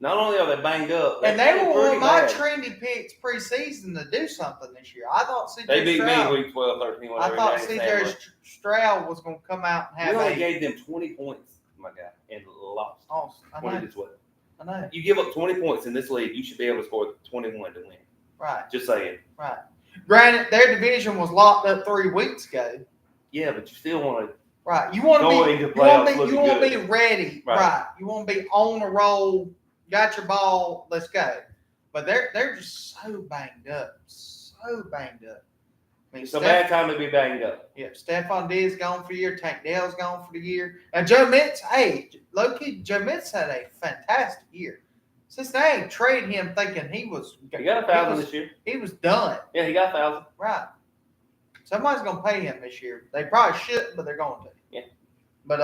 Not only are they banged up, and they were one of my trendy picks preseason to do something this year. I thought they beat me week 12, 13. I thought C.J. Stroud was going to come out and have. We only gave them 20 points, my guy, and lost. Awesome. I know. You give up 20 points in this league, you should be able to score 21 to win. Right. Just saying. Right. Granted, their division was locked up 3 weeks ago. Yeah, but you still want to. Right. You want to be ready. Right. You want to be on the roll. Got your ball. Let's go. But they're just so banged up. So banged up. I mean, it's a bad time to be banged up. Yeah. Stephon Diggs gone for the year. Tank Dell's gone for the year. And Joe Mintz, low-key, Joe Mintz had a fantastic year. Since they ain't traded him thinking he got 1,000 this year. He was done. Yeah, he got 1,000. Right. Somebody's going to pay him this year. They probably shouldn't, but they're going to. Yeah. But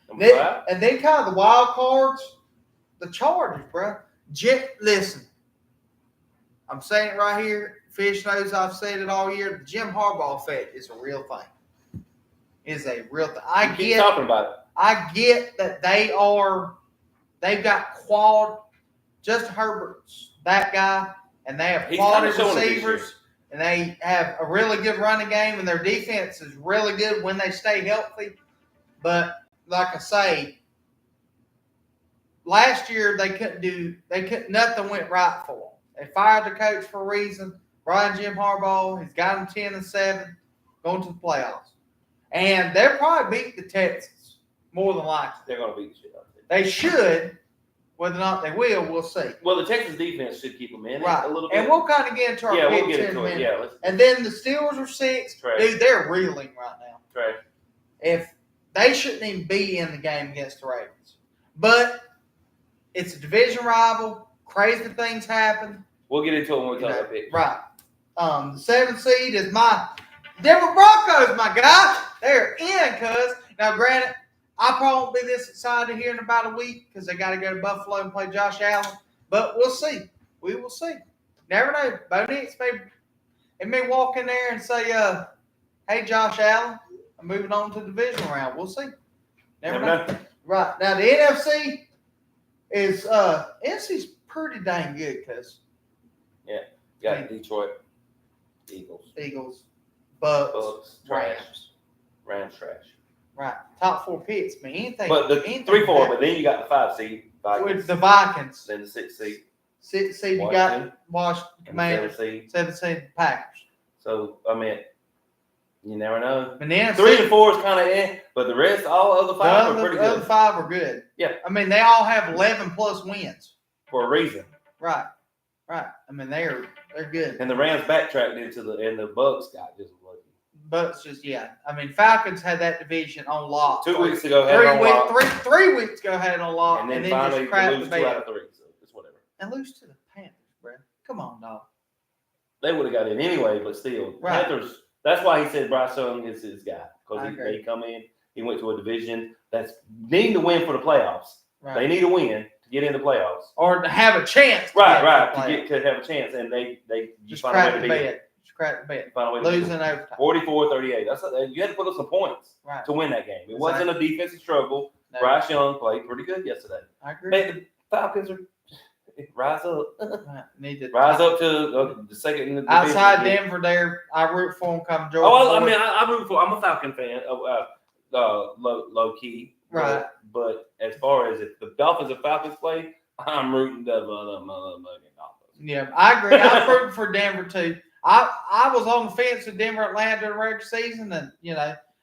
and then kind of the wild cards, the Chargers, bro. Listen, I'm saying it right here Fish knows I've said it all year. The Jim Harbaugh effect is a real thing. Is a real thing. Keep talking about it. I get that they've got Justin Herbert's that guy, and they have quality receivers, and they have a really good running game, and their defense is really good when they stay healthy. But like I say, last year nothing went right for them. They fired the coach for a reason. Jim Harbaugh, he's got them 10-7, going to the playoffs. And they'll probably beat the Texans, more than likely. They're going to beat the shit out of them. They should. Whether or not they will, we'll see. Well, the Texans defense should keep them in right. a little bit. And we'll kind of get into our we'll get into it. Yeah, and then the Steelers are 6. Trash. Dude, they're reeling right now. Trash. If they shouldn't even be in the game against the Ravens. But it's a division rival. Crazy things happen. We'll get into it when we talk about picks. Right. The 7th seed is my Denver Broncos, my guy. They're in, cuz. Now, granted, I probably won't be this excited here in about a week because they got to go to Buffalo and play Josh Allen. But we'll see. We will see. Never know. Bo Nix may walk in there and say, hey, Josh Allen, I'm moving on to the divisional round. We'll see. Never know. Right. Now, the NFC is NFC's pretty dang good, cuz. Yeah. Got Detroit. Eagles. Bucks. Rams trash. Right. Top 4 picks, man. Anything. But the 3-4, but then you got the 5 seed. With the Vikings. Then the 6 seed. 6 seed, you got Washington Commanders. 7 seed, Packers. So, I mean, you never know. And then 3 and 4 is kind of in, but the rest, all the other 5 are pretty good. The other 5 are good. Yeah. I mean, they all have 11+ wins. For a reason. Right. I mean, they're good. And the Rams backtracked and the Bucks got just lucky. Bucks just, yeah. I mean, Falcons had that division on lock. 2 weeks ago had it on lock. 3 weeks ago had it on lock. And then finally just crapped lose the 2 bed. out of 3. So it's whatever. And lose to the Panthers, bro. Come on, dog. They would have got in anyway, but still. Right. Panthers, that's why he said Bryce Young is his guy. Because they come in, he went to a division that's needing to win for the playoffs. Right. They need to win to get in the playoffs. Or to have a chance. To have a chance. And they just crack the bed. Crack the bed. Losing overtime. 44-38. You had to put up some points to win that game. It wasn't a defensive struggle. No. Bryce Young played pretty good yesterday. I agree. Man, the Falcons are rise up. Rise up to the second in the division. Outside Denver, there, I root for them come Georgia. I root for. I'm a Falcon fan. Low key. Right. But as far as if the Dolphins and Falcons play, I'm rooting the motherfucking Dolphins. Yeah, I agree. I'm rooting for Denver too. I was on the fence with Denver, Atlanta during the regular season, and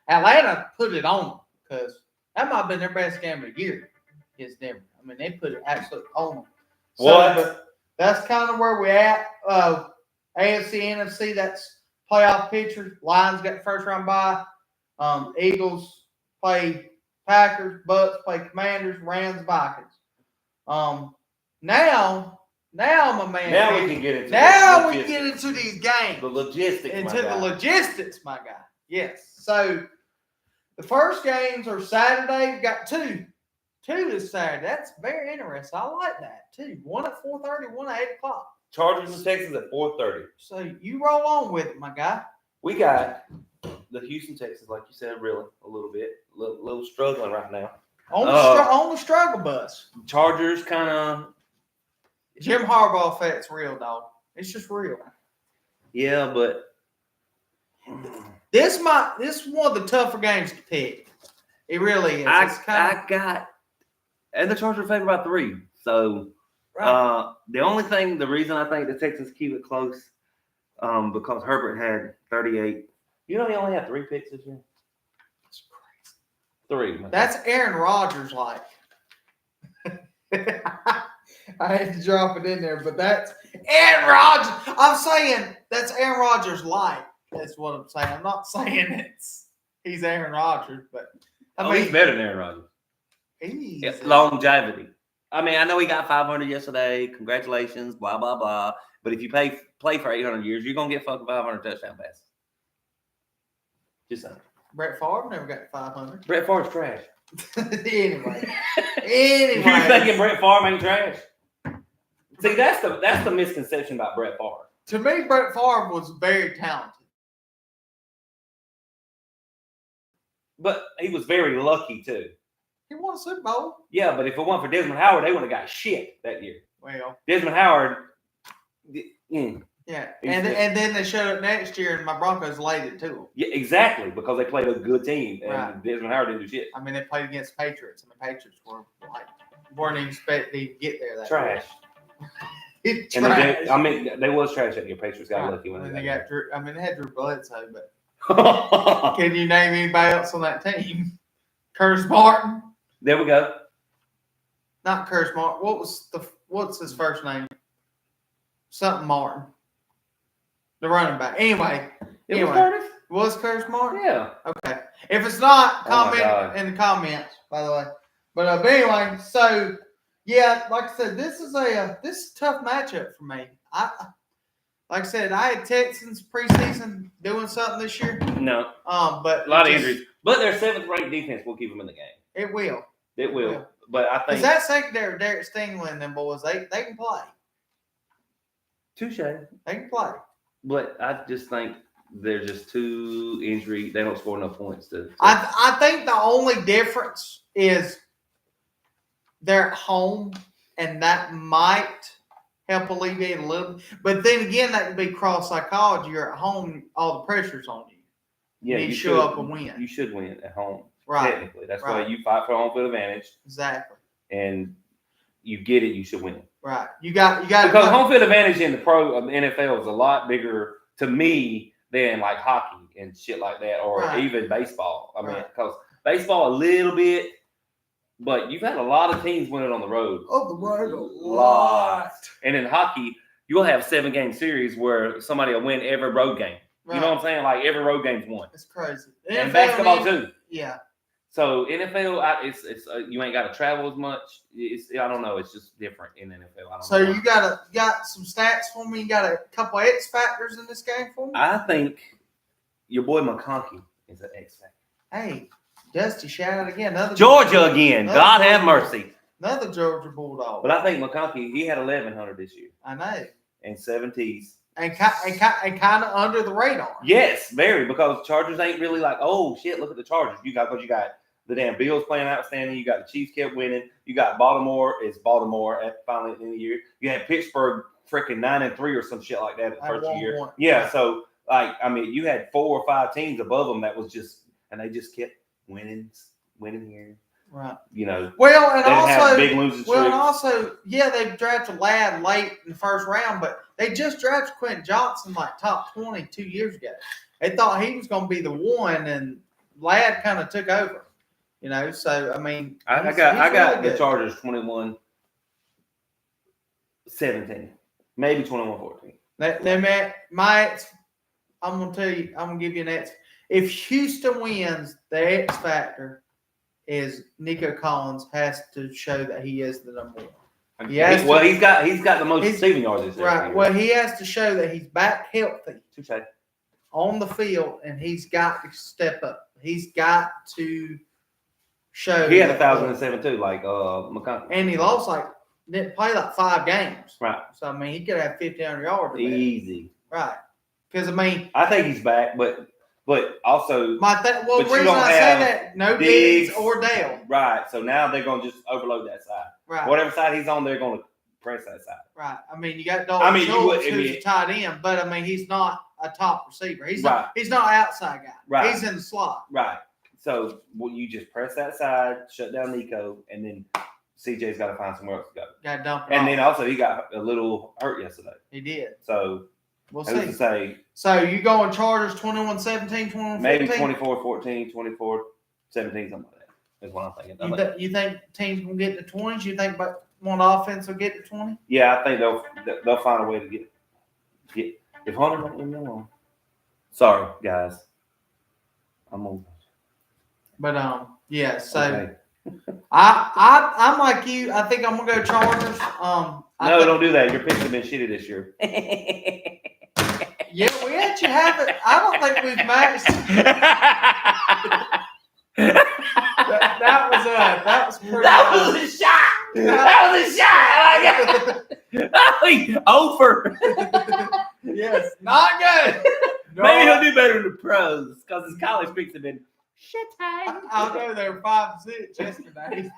Atlanta put it on them because that might have been their best game of the year. Against Denver. I mean, they put it absolutely on them. But that's kind of where we're at. AFC, NFC, that's playoff picture. Lions got the first round bye. Eagles play Packers. Bucks play Commanders. Rams, Vikings. Now, my man. Now we can get into. Now we get into these games. The logistics, my guy. Yes. So the first games are Saturday. We've got two this Saturday. That's very interesting. I like that too. One at 4:30, one at 8:00. Chargers and Texans at 4:30. So you roll on with it, my guy. We got the Houston Texans, like you said, really a little bit, little struggling right now. On the struggle bus. Chargers kind of. Jim Harbaugh effect's real, dog. It's just real. Yeah, but this is one of the tougher games to pick. It really is. And the Chargers are favored by 3. So the reason I think the Texans keep it close, because Herbert had 38. You know he only had 3 picks this year. That's crazy. 3. That's Aaron Rodgers like. I had to drop it in there, but that's Aaron Rodgers. I'm saying that's Aaron Rodgers like. That's what I'm saying. I'm not saying he's Aaron Rodgers, but he's better than Aaron Rodgers. He's longevity. I mean, I know he got 500 yesterday. Congratulations, blah blah blah. But if you play for 800 years, you're gonna get fucking 500 touchdown passes. Just saying. Brett Favre never got 500. Brett Favre's trash. Anyway. You're thinking Brett Favre ain't trash? See, that's the misconception about Brett Favre. To me, Brett Favre was very talented. But he was very lucky too. He won a Super Bowl. Yeah, but if it weren't for Desmond Howard, they wouldn't have got shit that year. Well, Desmond Howard. Yeah, and then they showed up next year, and my Broncos laid it to them. Yeah, exactly, because they played a good team, and right. Desmond Howard didn't do shit. I mean, they played against Patriots, and the Patriots weren't even expecting to get there. That trash. It's trash. trash. They was trash that year. Patriots got lucky when they got Drew. I mean, they had Drew Bledsoe, but but can you name anybody else on that team? Curtis Martin. There we go. Not Curtis Martin. What's his first name? Something Martin. The running back. Anyway. Was Curtis? Was Curtis Martin? Yeah. Okay. If it's not, comment in the comments, by the way. But anyway, so yeah, like I said, this is a tough matchup for me. Like I said, I had Texans preseason doing something this year. No. But a lot of injuries. But their 7th ranked defense will keep them in the game. It will. It will. But I think because that secondary, Derek Stingley and them boys, they can play. Touche. They can play. But I just think they're just too injury. They don't score enough points to. I think the only difference is they're at home, and that might help alleviate a little. But then again, that could be cross psychology. You're at home, all the pressure's on you. Yeah, you show up and win. You should win at home. Right. Technically, that's why you fight for home field advantage. Exactly. And you get it. You should win. Right. You got because home field advantage in the NFL is a lot bigger to me than like hockey and shit like that, or even baseball. I mean, because baseball a little bit, but you've had a lot of teams win it on the road. On the road, a lot. And in hockey, you'll have 7-game series where somebody will win every road game. Right. You know what I'm saying? Like every road game's won. It's crazy. And basketball too. Yeah. So NFL, it's you ain't got to travel as much. I don't know. It's just different in NFL. I don't know. You got some stats for me. You got a couple of X factors in this game for me. I think your boy McConkey is an X factor. Hey, Dusty, shout out again. Georgia again. God have mercy. Another Georgia Bulldog. But I think McConkey, he had 1,100 this year. I know. And 7 T's. And kind of under the radar. Yes, very, because Chargers ain't really like, oh shit, look at the Chargers. You got the damn Bills playing outstanding. You got the Chiefs kept winning. You got Baltimore at finally at the end of the year. You had Pittsburgh freaking 9-3 or some shit like that the first year. Yeah, so like I mean, you had 4 or 5 teams above them that was just, and they just kept winning here. Right. You know. Well, and also big losing well, and also, yeah, they drafted Ladd late in the first round, but they just drafted Quentin Johnson like top 20 2 years ago. They thought he was going to be the one, and Ladd kind of took over. You know, so I mean, I got the Chargers 21-17, maybe 21-14. I'm gonna tell you, I'm gonna give you an answer. If Houston wins, the X factor is Nico Collins has to show that he is the number one. He's got the most receiving yards this year. Right. Well, he has to show that he's back healthy Touché. On the field, and he's got to step up. He's got to show. He had 1,007 too, like McConkey. And he lost didn't play like 5 games. Right. So I mean, he could have 1,500 yards. Easy. Right. Because I mean, I think he's back, but also the reason I say that, no Diggs or Dale. Right. So now they're gonna just overload that side. Right. Whatever side he's on, they're gonna press that side. Right. I mean, you got Dalton Schultz, who's a tight end, but I mean, he's not a top receiver. He's not an outside guy. Right. He's in the slot. Right. So you just press that side, shut down Nico, and then CJ's got to find somewhere else to go. Got to dump it And off. then also he got a little hurt yesterday. He did. So we'll see. Say, so you going Chargers 21-17, 21-14? Maybe 24-14, 24-17, something like that. Is what I'm thinking. You think teams will get to 20s? You think one offense will get to 20? Yeah, I think they'll find a way to get if Hunter don't leave me alone. Sorry, guys. I'm over. But yeah. So okay. I'm like you. I think I'm gonna go Chargers. Don't do that. Your picks have been shitty this year. Yeah, we actually haven't. I don't think we've matched. that was pretty. That was a shot. That was a shot. I like it. Over. Yes, not good. Maybe he'll do better in the pros because his college picks have been shit. I know they were 5-6 yesterday.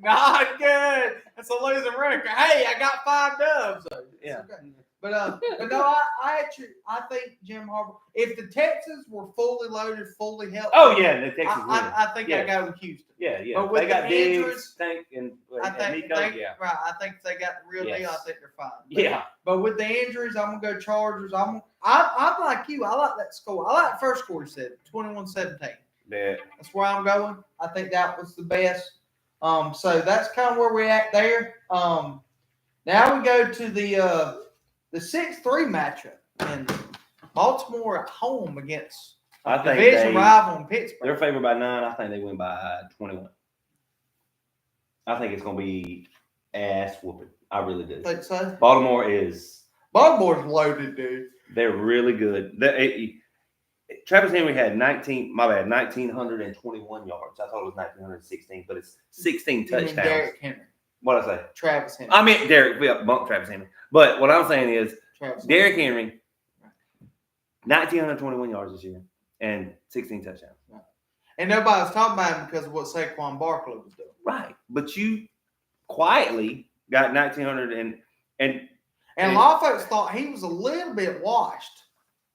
Not good. That's a losing record. Hey, I got 5 dubs. So Yeah. okay. But no, I think Jim Harbaugh. If the Texans were fully loaded, fully healthy, Oh yeah, the Texans win. I think I go with Houston. Yeah. But with they got the injuries, Diggs, Tank, and right. Nico. I think if they got the real deal. I think they're fine. Yeah. But with the injuries, I'm gonna go Chargers. I'm like you. I like that score. I like the first score you said, 21-17. Yeah. That's where I'm going. I think that was the best. So that's kind of where we're at there. Now we go to the 6-3 matchup in Baltimore at home against division rival in Pittsburgh. They're favored by 9. I think they win by 21. I think it's going to be ass whooping. I really do. Think so? Baltimore's loaded, dude. They're really good. Travis Henry had 1,921 yards. I thought it was 1,916, but it's 16 touchdowns. Derrick Henry. What did I say? Travis Henry. I meant Derrick. Yeah, bump Travis Henry. But what I'm saying is Derrick Henry, 1,921 yards this year and 16 touchdowns. Right. And nobody's talking about him because of what Saquon Barkley was doing. Right. But you quietly got 1,900 and a lot of folks thought he was a little bit washed.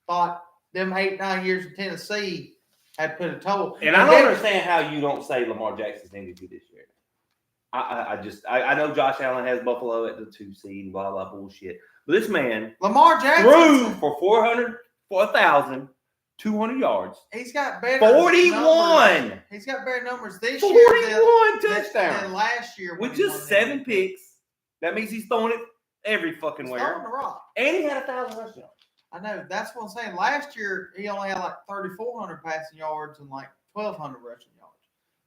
Thought them 8-9 years in Tennessee had put a toll. And I don't understand how you don't say Lamar Jackson's MVP this year. I know Josh Allen has Buffalo at the 2 seed and blah blah bullshit. But this man Lamar Jackson threw for 1,200 yards. He's got better 41. Numbers. He's got better numbers this 41 year touchdowns than last year. With just 7 picks. That means he's throwing it every fucking he's where. throwing the rock. And he had 1,000 touchdowns. I know. That's what I'm saying. Last year, he only had like 3,400 passing yards and like 1,200 rushing yards.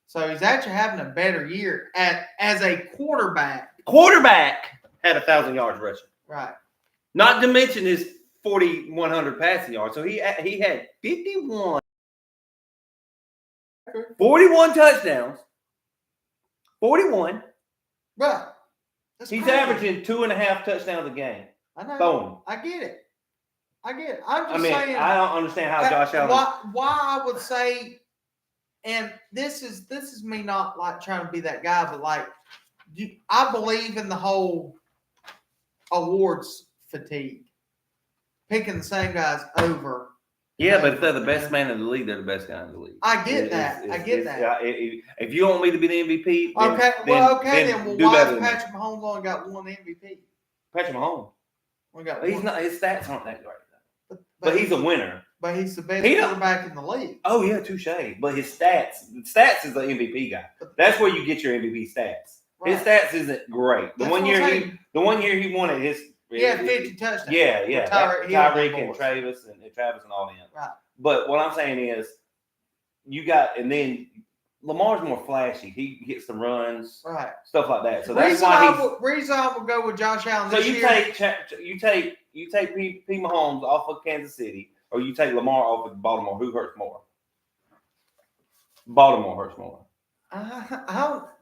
So he's actually having a better year as a quarterback. Quarterback had 1,000 yards rushing. Right. Not to mention his 4,100 passing yards. So he had 51. 41 touchdowns. 41. Right. He's averaging 2.5 touchdowns a game. I know. Boom. I get it. I'm just saying. I don't understand how Josh Allen. Why I would say, and this is me not like trying to be that guy, but like, I believe in the whole awards fatigue, picking the same guys over. Yeah, but if they're the best man in the league, they're the best guy in the league. I get that. If you want me to be the MVP, then, well, why is Patrick Mahomes only got one MVP? Patrick Mahomes. He's not. His stats aren't that great. But he's a winner. But he's the best quarterback in the league. Oh yeah, touche. But his stats is the MVP guy. That's where you get your MVP stats. Right. His stats isn't great. The one year he won it, he had 50 touchdowns. Yeah. Tyreek and Travis and all them. Right. But what I'm saying is, and then Lamar's more flashy. He gets the runs, right? Stuff like that. So that's why reason I would go with Josh Allen. So you take P. Mahomes off of Kansas City, or you take Lamar off of Baltimore. Who hurts more? Baltimore hurts more.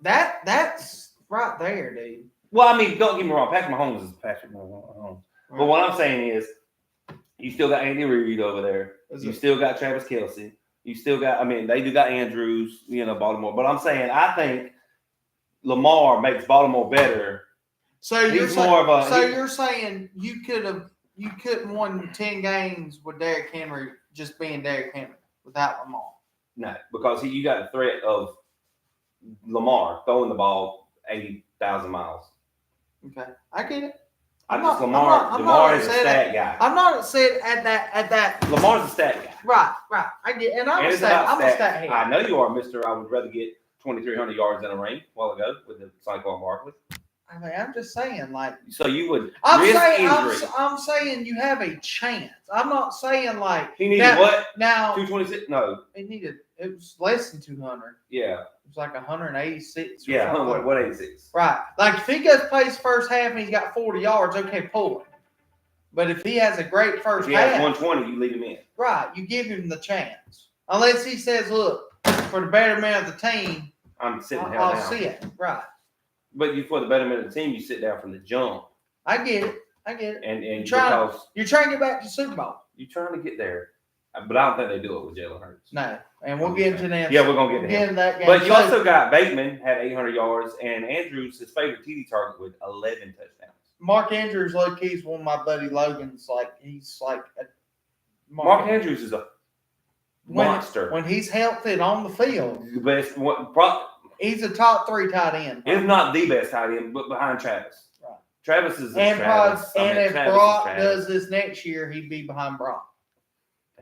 That's right there, dude. Well, I mean, don't get me wrong. Patrick Mahomes is Patrick Mahomes. Right. But what I'm saying is, you still got Andy Reid over there. You still got Travis Kelce. You still got, they do got Andrews, Baltimore. But I'm saying, I think Lamar makes Baltimore better. So you're saying you couldn't won 10 games with Derrick Henry just being Derrick Henry without Lamar. No, because you got the threat of Lamar throwing the ball 80,000 miles. Okay, I get it. Lamar is a stat guy. I'm not saying at that. Lamar's a stat guy. Right. I get, and I'm a stat head. I know you are, Mister. I would rather get 2,300 yards in a ring a while ago with the Saquon Barkley. I'm just saying, like. So you would injury. I'm saying you have a chance. I'm not saying like. He needed what? Now 226? No. It was less than 200. Yeah. It was like 186. Yeah, 186. Right. Like if he plays first half and he's got 40 yards, okay, pull him. But if he has a great first half. If he has 120, you leave him in. Right. You give him the chance. Unless he says, look, for the betterment of the team, I'm sitting down. I'll sit. Right. But for the betterment of the team, you sit down from the jump. I get it. I get it. And you're trying to get back to the Super Bowl. You're trying to get there. But I don't think they do it with Jalen Hurts. No. And we'll get into that. Yeah, we're going to get into that game. But you also got Bateman had 800 yards, and Andrews, his favorite TD target, with 11 touchdowns. Mark Andrews, low key, is one of my buddy Logan's. He's like Mark Andrews is a monster. When he's healthy and on the field, the best one. He's a top 3 tight end. If not the best tight end, but behind Travis. Right. Travis is Travis. If Brock does this next year, he'd be behind Brock.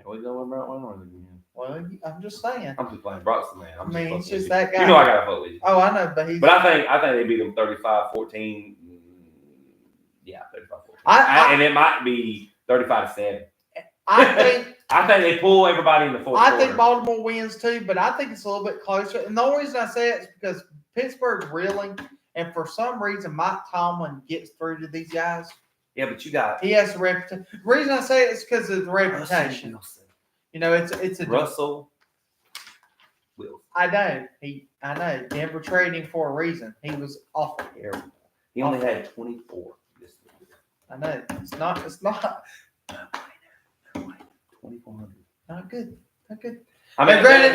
We go with Brock one again. Well, I'm just saying. I'm just playing. Brock's the man. He's just that guy. You know I got to vote with you. Oh, I know, but I think they beat them 35-14. Yeah, 35-14. And it might be 35-7. I think they pull everybody in the fourth quarter. I think Baltimore wins too, but I think it's a little bit closer. And the only reason I say it is because Pittsburgh's reeling, and for some reason Mike Tomlin gets through to these guys. Yeah, but he has a reputation. The reason I say it is because of the reputation. It's a Russell Wilson. I know. Denver traded him for a reason. He was awful. He only had 24 this year. I know. It's not 2,400. Not good. I mean, they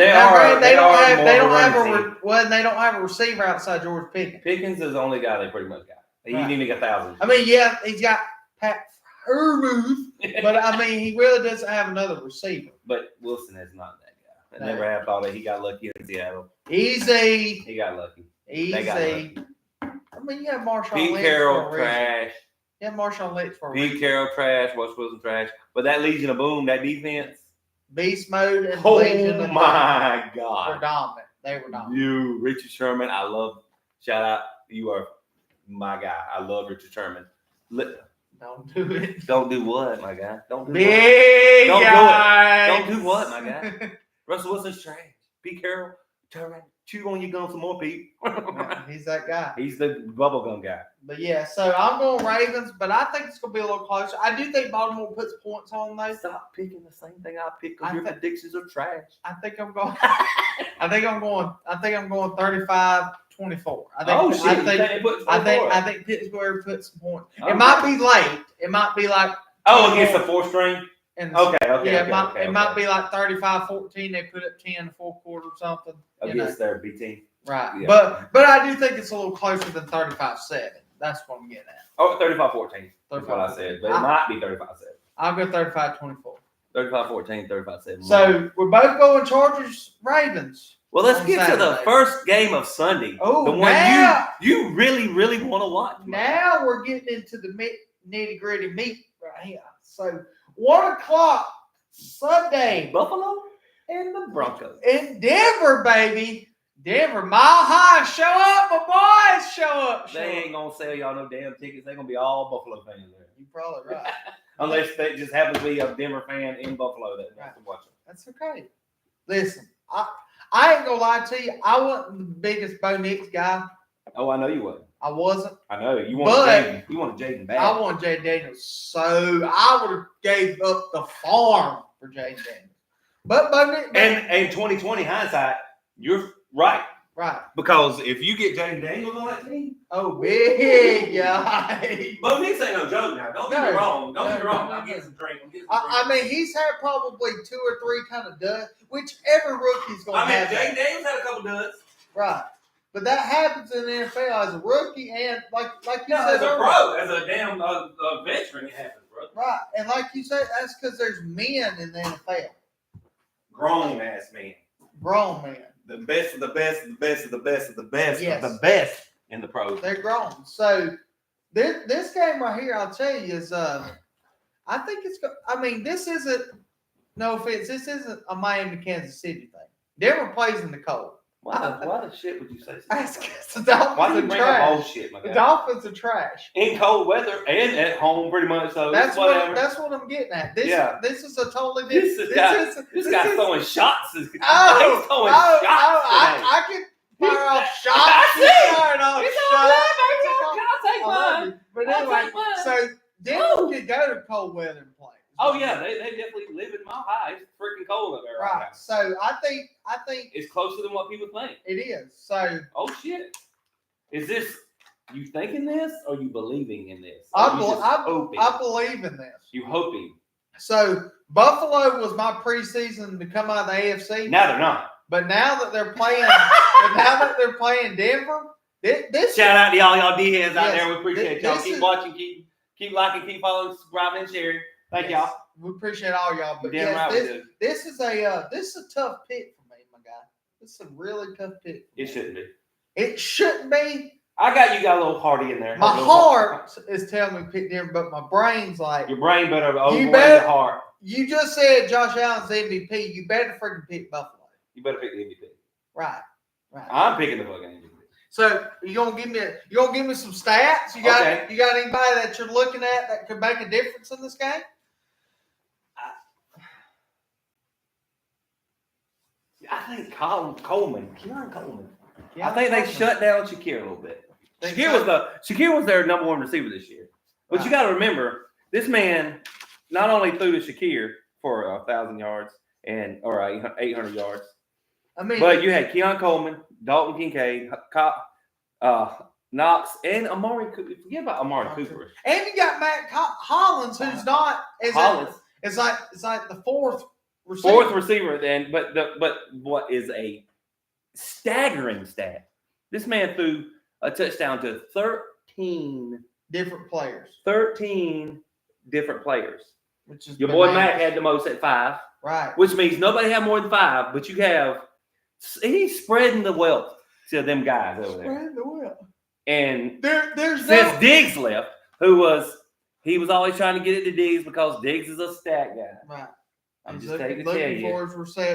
don't have a receiver outside George Pickens. Pickens is the only guy they pretty much got. He didn't even get 1,000. I mean, yeah, he's got Pat Freiermuth, but I mean, he really doesn't have another receiver. But Wilson is not that guy. I never have thought that he got lucky in Seattle. Easy. He got lucky. Easy. I mean, you have Marshawn Lynch. Pete Carroll trash. You have Marshawn Lynch for a Pete Carroll trash. Russ Wilson trash. But that Legion of Boom, that defense. Beast mode and Legion of my God. Were dominant. They were dominant. You, Richard Sherman, I love. Shout out. You are my guy. I love Richard Sherman. Don't do it. Don't do what, my guy? Don't do Big what? guys. Don't do what, my guy? Russell Wilson's trash. Pete Carroll, turn around, chew on your gum some more, Pete. He's that guy. He's the bubblegum guy. But yeah, so I'm going Ravens, but I think it's going to be a little closer. I do think Baltimore puts points on those. Stop picking the same thing I picked because your predictions are trash. I think I'm going 35-24. I think Pittsburgh puts some points. Okay. It might be late. It might be like against the fourth string. Okay. It might be like 35-14. They put up 10 in the fourth quarter or something against their B team. Right. Yeah. But I do think it's a little closer than 35-7. That's what I'm getting at. Oh, 35-14. That's what I said. But it might be 35-7. I'll go 35-24. 35-14, 35-7. So we're both going Chargers, Ravens. Well, let's get to the first game of Sunday. Oh, the one you really, really want to watch. Now we're getting into the nitty-gritty meat right here. So 1:00 Sunday. Buffalo and the Broncos. In Denver, baby. Denver, Mile High, show up, my boys, show up. They ain't going to sell y'all no damn tickets. They're going to be all Buffalo fans there. You're probably right. Unless they just happen to be a Denver fan in Buffalo that wants to watch them. That's okay. Listen, I ain't going to lie to you. I wasn't the biggest Bo Nix guy. Oh, I know you wasn't. I wasn't. I know. You wanted Jaden bad. I wanted Jaden Daniels. So I would have gave up the farm for Jaden Daniels. But Bo Nix. And 2020 hindsight, you're right. Right. Because if you get Jaden Daniels on that team. Oh, big guy. Bo Nix ain't no joke now. Don't get me wrong. Don't get me wrong. I'm getting some drink. I mean, he's had probably 2 or 3 kind of duds, which every rookie's going to have. Jaden Daniels had a couple duds. Right. But that happens in the NFL as a rookie and like you said. As a pro, as a damn veteran, it happens, bro. Right. And like you said, that's because there's men in the NFL. Grown ass men. Grown men. The best of the best of the best of the best of the best of the best in the pros. They're grown. So this game right here, I'll tell you, is I think it's. I mean, this isn't. No offense, this isn't a Miami Kansas City thing. Denver plays in the cold. Why the shit would you say? That's because the Dolphins are trash. The Dolphins are trash in cold weather and at home, pretty much. So that's what I'm getting at. This is a totally different. This guy's throwing shots. He's throwing shots. I can fire off shots. I'll take mine. But anyway, so Denver could go to cold weather and play. Oh yeah, they definitely live in Mile High. It's freaking cold up there right now. So I think it's closer than what people think. It is. So oh shit, is this You thinking this or you believing in this? I believe in this. You hoping. So Buffalo was my preseason to come out of the AFC. Now they're not. But now that they're playing Denver, this shout out to y'all D heads out yes, there. We appreciate y'all. Keep watching, keep liking, keep following, subscribing, and sharing. Thank y'all. We appreciate all y'all. But this is a tough pick for me, my guy. This is a really tough pick. It shouldn't be. It shouldn't be. You got a little Hardy in there. My heart is telling me pick Denver, but my brain's like your brain better overweigh your heart. You just said Josh Allen's MVP. You better freaking pick Buffalo. You better pick the MVP. Right. I'm picking the fucking MVP. So you gonna give me some stats? You got anybody that you're looking at that could make a difference in this game? I think Kieran Coleman. I think they shut down Shakir a little bit. Shakir was their number one receiver this year. But you got to remember, this man not only threw to Shakir for 1,000 yards or 800 yards. But you had Keon Coleman, Dalton Kincaid, Knox, and Amari Cooper. Forget about Amari Cooper. And you got Matt Hollins, who's not it's like the fourth receiver. Then, but what is a staggering stat? This man threw a touchdown to 13 different players. 13 different players. Which is your boy Matt had the most at 5. Right. Which means nobody had more than 5, but he's spreading the wealth to them guys over there. Spreading the wealth. And since Diggs left, he was always trying to get it to Diggs because Diggs is a stat guy. Right. I'm just taking to tell you.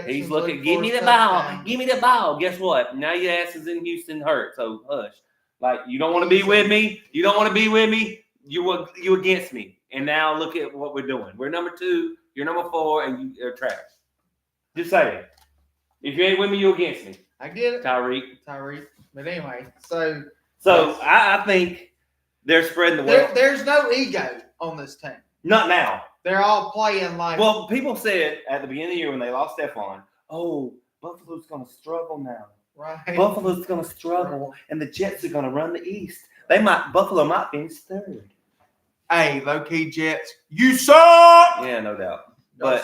He's looking, give me the ball. Give me the ball. Guess what? Now your ass is in Houston hurt. So hush. Like, you don't want to be with me. You don't want to be with me. You against me. And now look at what we're doing. We're number 2. You're number 4, and you're trash. Just saying. If you ain't with me, you're against me. I get it. Tyreek. But anyway, so I think they're spreading the wealth. There's no ego on this team. Not now. They're all playing like. Well, people said at the beginning of the year when they lost Stephon, Buffalo's going to struggle now. Right. Buffalo's going to struggle, and the Jets are going to run the East. Buffalo might finish 3rd. Hey, low-key Jets, you suck! Yeah, no doubt.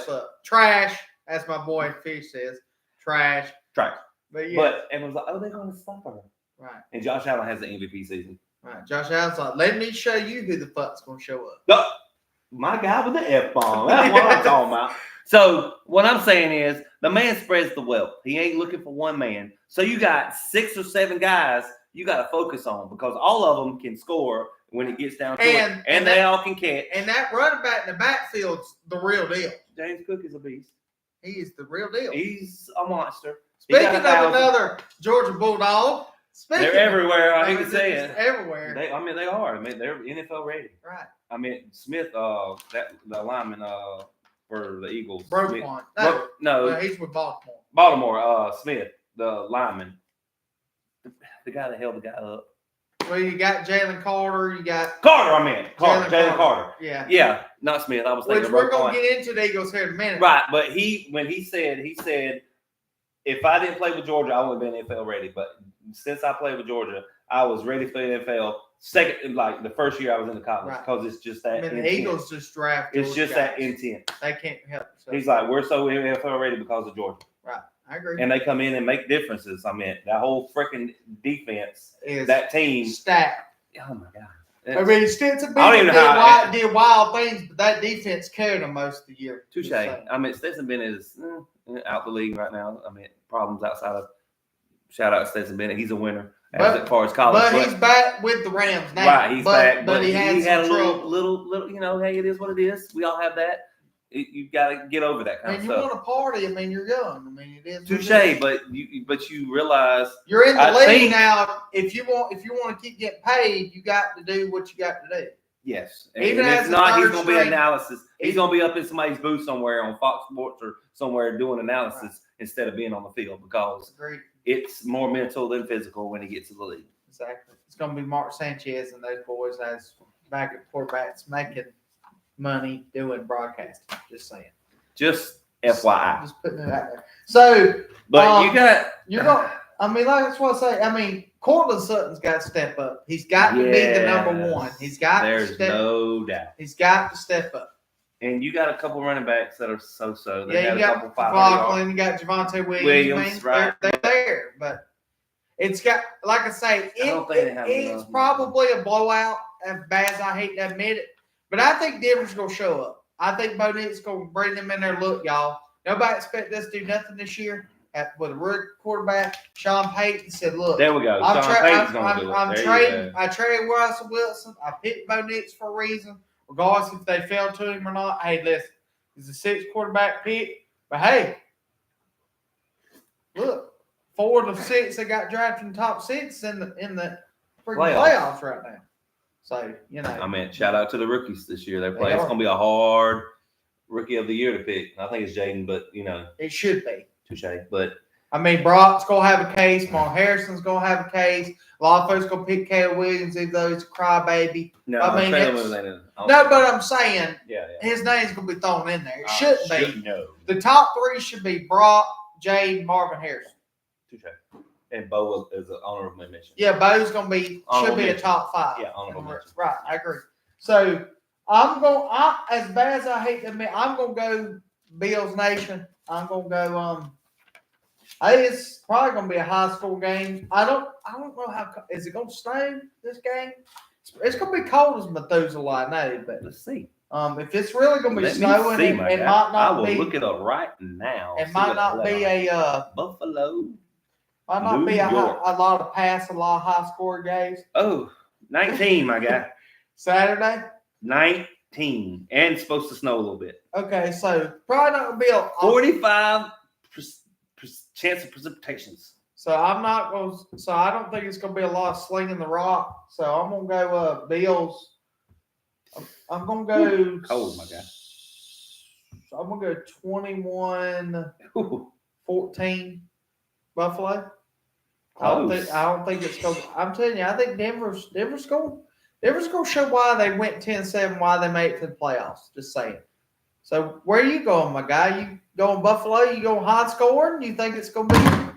Suck. Trash, as my boy Fish says. Trash. But yeah. But everyone's like, they're going to stop her. Right. And Josh Allen has the MVP season. Right. Josh Allen's like, let me show you who the fuck's going to show up. No, my guy with the F-bomb. That's what I'm talking about. So what I'm saying is the man spreads the wealth. He ain't looking for one man. So you got 6 or 7 guys you got to focus on because all of them can score when it gets down to it. And they all can catch. And that running back in the backfield's the real deal. James Cook is a beast. He is the real deal. He's a monster. Speaking of another Georgia Bulldog. They're everywhere. I hate to say it. Everywhere. They are. They're NFL ready. Right. Smith, the lineman for the Eagles. Broke one. No, he's with Baltimore. Smith, the lineman. The guy that held the guy up. Well, you got Jalen Carter. You got Jalen Carter. Yeah, not Smith. I was thinking. Which we're gonna get into the Eagles here in a minute. Right, but he said, if I didn't play with Georgia, I would have been NFL ready. But since I played with Georgia, I was ready for the NFL. Second, like the first year I was in the college, because it's just that. The Eagles just draft. It's just that intent. They can't help themselves. He's like, we're so NFL ready because of Georgia. Right. I agree. And they come in and make differences. That whole freaking defense, that team. Stacked. Oh, my God. I mean, Stetson Bennett did wild things, but that defense carried them most of the year. Touche. Stetson Bennett is out the league right now. Problems outside of – shout out to Stetson Bennett. He's a winner as far as college. But he's back with the Rams now. Right, he's back. But he had a little, hey, it is what it is. We all have that. You got to get over that kind of stuff. You want to party. You're young. It is. Touche, but you realize you're in the league now. If you want to keep getting paid, you got to do what you got to do. Yes. Even if not, he's going to be analysis. He's going to be up in somebody's booth somewhere on Fox Sports or somewhere doing analysis instead of being on the field because it's more mental than physical when he gets to the league. Exactly. It's going to be Mark Sanchez and those boys as backup quarterbacks making money doing broadcasting. Just saying. Just FYI. Just putting it out there. So, but I mean, like that's what I say. I mean, Cortland Sutton's got to step up. He's got to be the number one. He's got. There's no doubt. He's got to step up. And you got a couple running backs that are so-so. Yeah, you got Falkland, you got Javonte Williams. Right? They're there, but it's got, like I say, it's probably a blowout. As bad as I hate to admit it, but I think Denver's gonna show up. I think Bo Nix's gonna bring them in there. Look, y'all, nobody expect us to do nothing this year. With a rookie quarterback, Sean Payton said, "Look, there we go. I'm trading. I traded Russell Wilson. I picked Bo Nix for a reason, regardless if they fell to him or not. Hey, listen, he's a 6th quarterback pick, but hey, look, 4 of the 6 that got drafted in the top 6 in the freaking playoffs right now. So I mean, shout out to the rookies this year. They're playing. It's gonna be a hard rookie of the year to pick. I think it's Jaden, but it should be. Touche, but I mean, Brock's gonna have a case. Mark Harrison's gonna have a case. A lot of folks gonna pick Caleb Williams, even though he's a crybaby. No, I mean, but I'm saying, his name's gonna be thrown in there. It shouldn't be. No. The top 3 should be Brock, Jade, Marvin Harrison. Touche. And Bo is an honorable mention. Yeah, Bo's gonna be should be a top 5. Yeah, honorable mention. Right, I agree. So as bad as I hate to admit, I'm gonna go Bills Nation. I'm gonna go. Hey, it's probably gonna be a high school game. I don't know how is it gonna snow this game. It's gonna be cold as Methuselah, I know, but let's see. If it's really gonna be snowing, it might not be. I will look it up right now. It might not be a Buffalo. Might not be a lot of pass, a lot of high score games. Oh, 19, my guy. Saturday. 19, and it's supposed to snow a little bit. Okay, so probably not gonna be a 45% chance of precipitations. So I'm not going. So I don't think it's gonna be a lot of slinging the rock. So I'm gonna go Bills. I'm gonna go. Cold, my guy. So I'm gonna go 21-14 Buffalo. I don't think it's going. I'm telling you, I think Denver's going to show why they went 10-7, why they made it to the playoffs. Just saying. So where are you going, my guy? You going Buffalo? You going high scoring? You think it's going to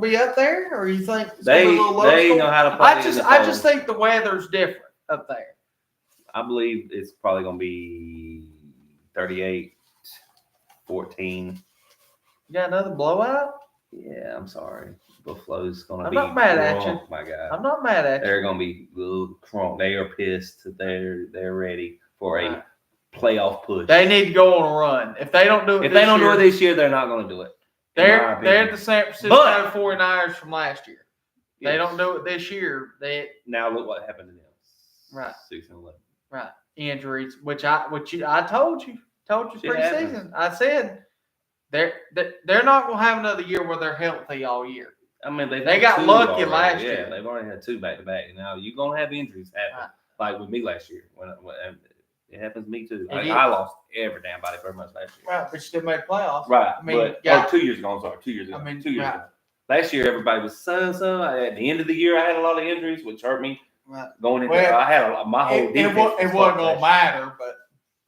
be up there, or you think it's going to be a little low scoring? Know how to play. I just think the weather's different up there. I believe it's probably going to be 38-14. You got another blowout? Yeah, I'm sorry. Buffalo's going to I'm be not mad at you. My God. I'm not mad at you. They're going to be a little crunk. They are pissed. They're ready for a playoff push. They need to go on a run. If they don't do it this year, they're not going to do it. They're the San Francisco 49ers from last year. Yes. They don't do it this year. Now look what happened to them. Right. 6-11. Right. Injuries, which I told you preseason. I said they're not going to have another year where they're healthy all year. I mean, they got lucky last year. Yeah, they've already had 2 back-to-back. Now you're going to have injuries happen, like with me last year. When it happens to me too. I lost every damn body pretty much last year. Right, but you still made playoffs. Right. I mean, 2 years ago. I'm sorry, 2 years ago. 2 years ago. Last year, everybody was so. At the end of the year, I had a lot of injuries, which hurt me. Right. Going into I had my whole defense. It wasn't going to matter, but.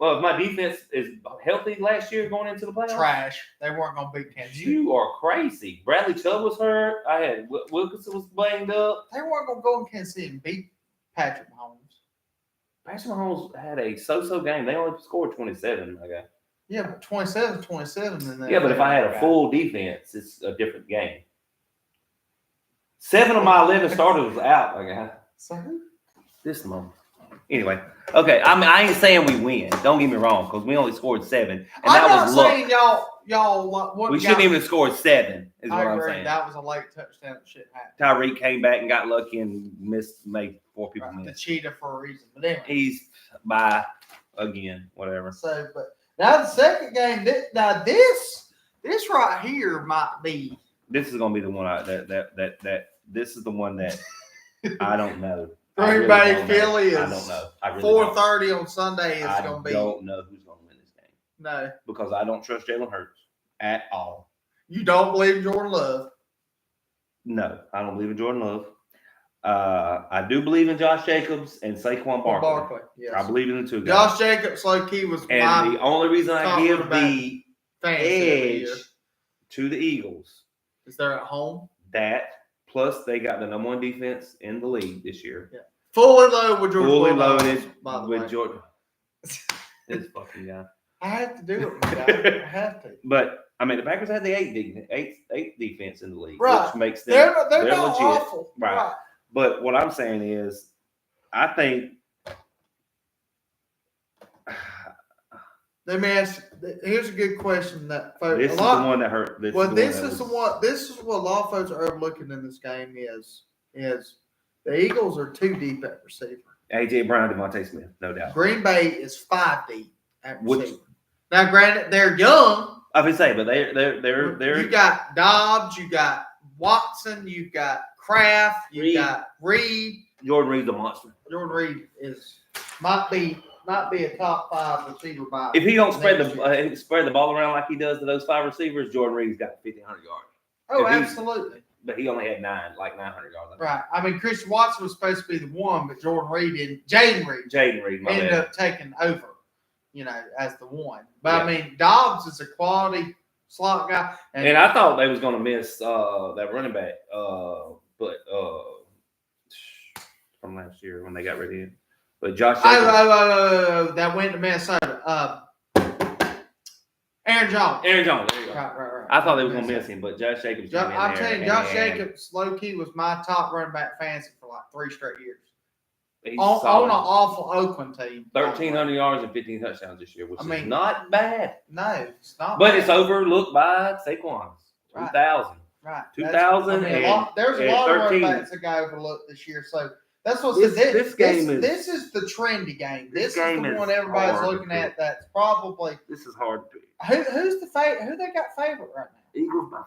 Well, if my defense is healthy last year going into the playoffs. Trash. They weren't going to beat Kansas City. You are crazy. Bradley Chubb was hurt. I had Wilkinson was banged up. They weren't going to go in Kansas City and beat Patrick Mahomes. Patrick Mahomes had a so-so game. They only scored 27, I guess. Yeah, but 27. Yeah, but if I had a full defense, it's a different game. 7 of my 11 starters was out, I guess. So who? This moment. Anyway, okay. I mean, I ain't saying we win. Don't get me wrong, because we only scored 7. And I'm not saying y'all. We shouldn't even have scored 7. Is what I'm saying. That was a late touchdown. Shit happened. Tyreek came back and got lucky and made 4 people miss. The cheetah for a reason, but anyway. He's by again, whatever. So, but now the second game. This right here might be. This is gonna be the one this is the one that I don't know. Green Bay Philly is. I don't know. 4:30 on Sunday is going to be. I don't know who's going to win this game. No, because I don't trust Jalen Hurts at all. You don't believe in Jordan Love? No, I don't believe in Jordan Love. I do believe in Josh Jacobs and Saquon Barkley. Yes. I believe in the 2 guys. Josh Jacobs, like he was. And the only reason I give the edge to the Eagles Is they're at home? That plus they got the number 1 defense in the league this year. Yeah. Fully loaded with George. Fully loaded by the with way. George. This fucking guy. I have to do it, guy. I have to. But I mean, the Packers had the eighth defense in the league, right. which makes them they're not legit. awful. Right. But what I'm saying is, I think. Let me ask. Here's a good question that folks. This is the one that hurt. This is what a lot of folks are overlooking in this game is the Eagles are too deep at receiver. AJ Brown, Devontae Smith, no doubt. Green Bay is 5 deep at receiver. Now, granted, they're young. I would say, but they're. You got Dobbs, you got Watson, you got Kraft, you got Reed. Jordan Reed's a monster. Jordan Reed might be a top 5 receiver by. If he don't spread the ball around like he does to those 5 receivers, Jordan Reed's got 1,500 yards. Oh, absolutely. But he only had 900 yards. Right. I mean, Christian Watson was supposed to be the one, but Jordan Reed and Jaden Reed ended up taking over, as the one. But yeah. I mean, Dobbs is a quality slot guy. And I thought they was going to miss that running back, from last year when they got rid of him. But Josh Jacobs. That went to Minnesota. Aaron Jones. There you go. Right. I thought they was going to miss him, but Josh Jacobs. I'm telling you, Josh Jacobs, low-key, was my top running back fantasy for like 3 straight years. On an awful Oakland team. 1,300 yards and 15 touchdowns this year, which is not bad. No, it's not but bad. it's overlooked by Saquon. 2,000. Right. 2,000. There's a lot of running backs that got overlooked this year, so that's what this is the trendy game. This is the one everybody's looking at. That's probably this is hard to pick. Who's the favorite? Who they got favorite right now?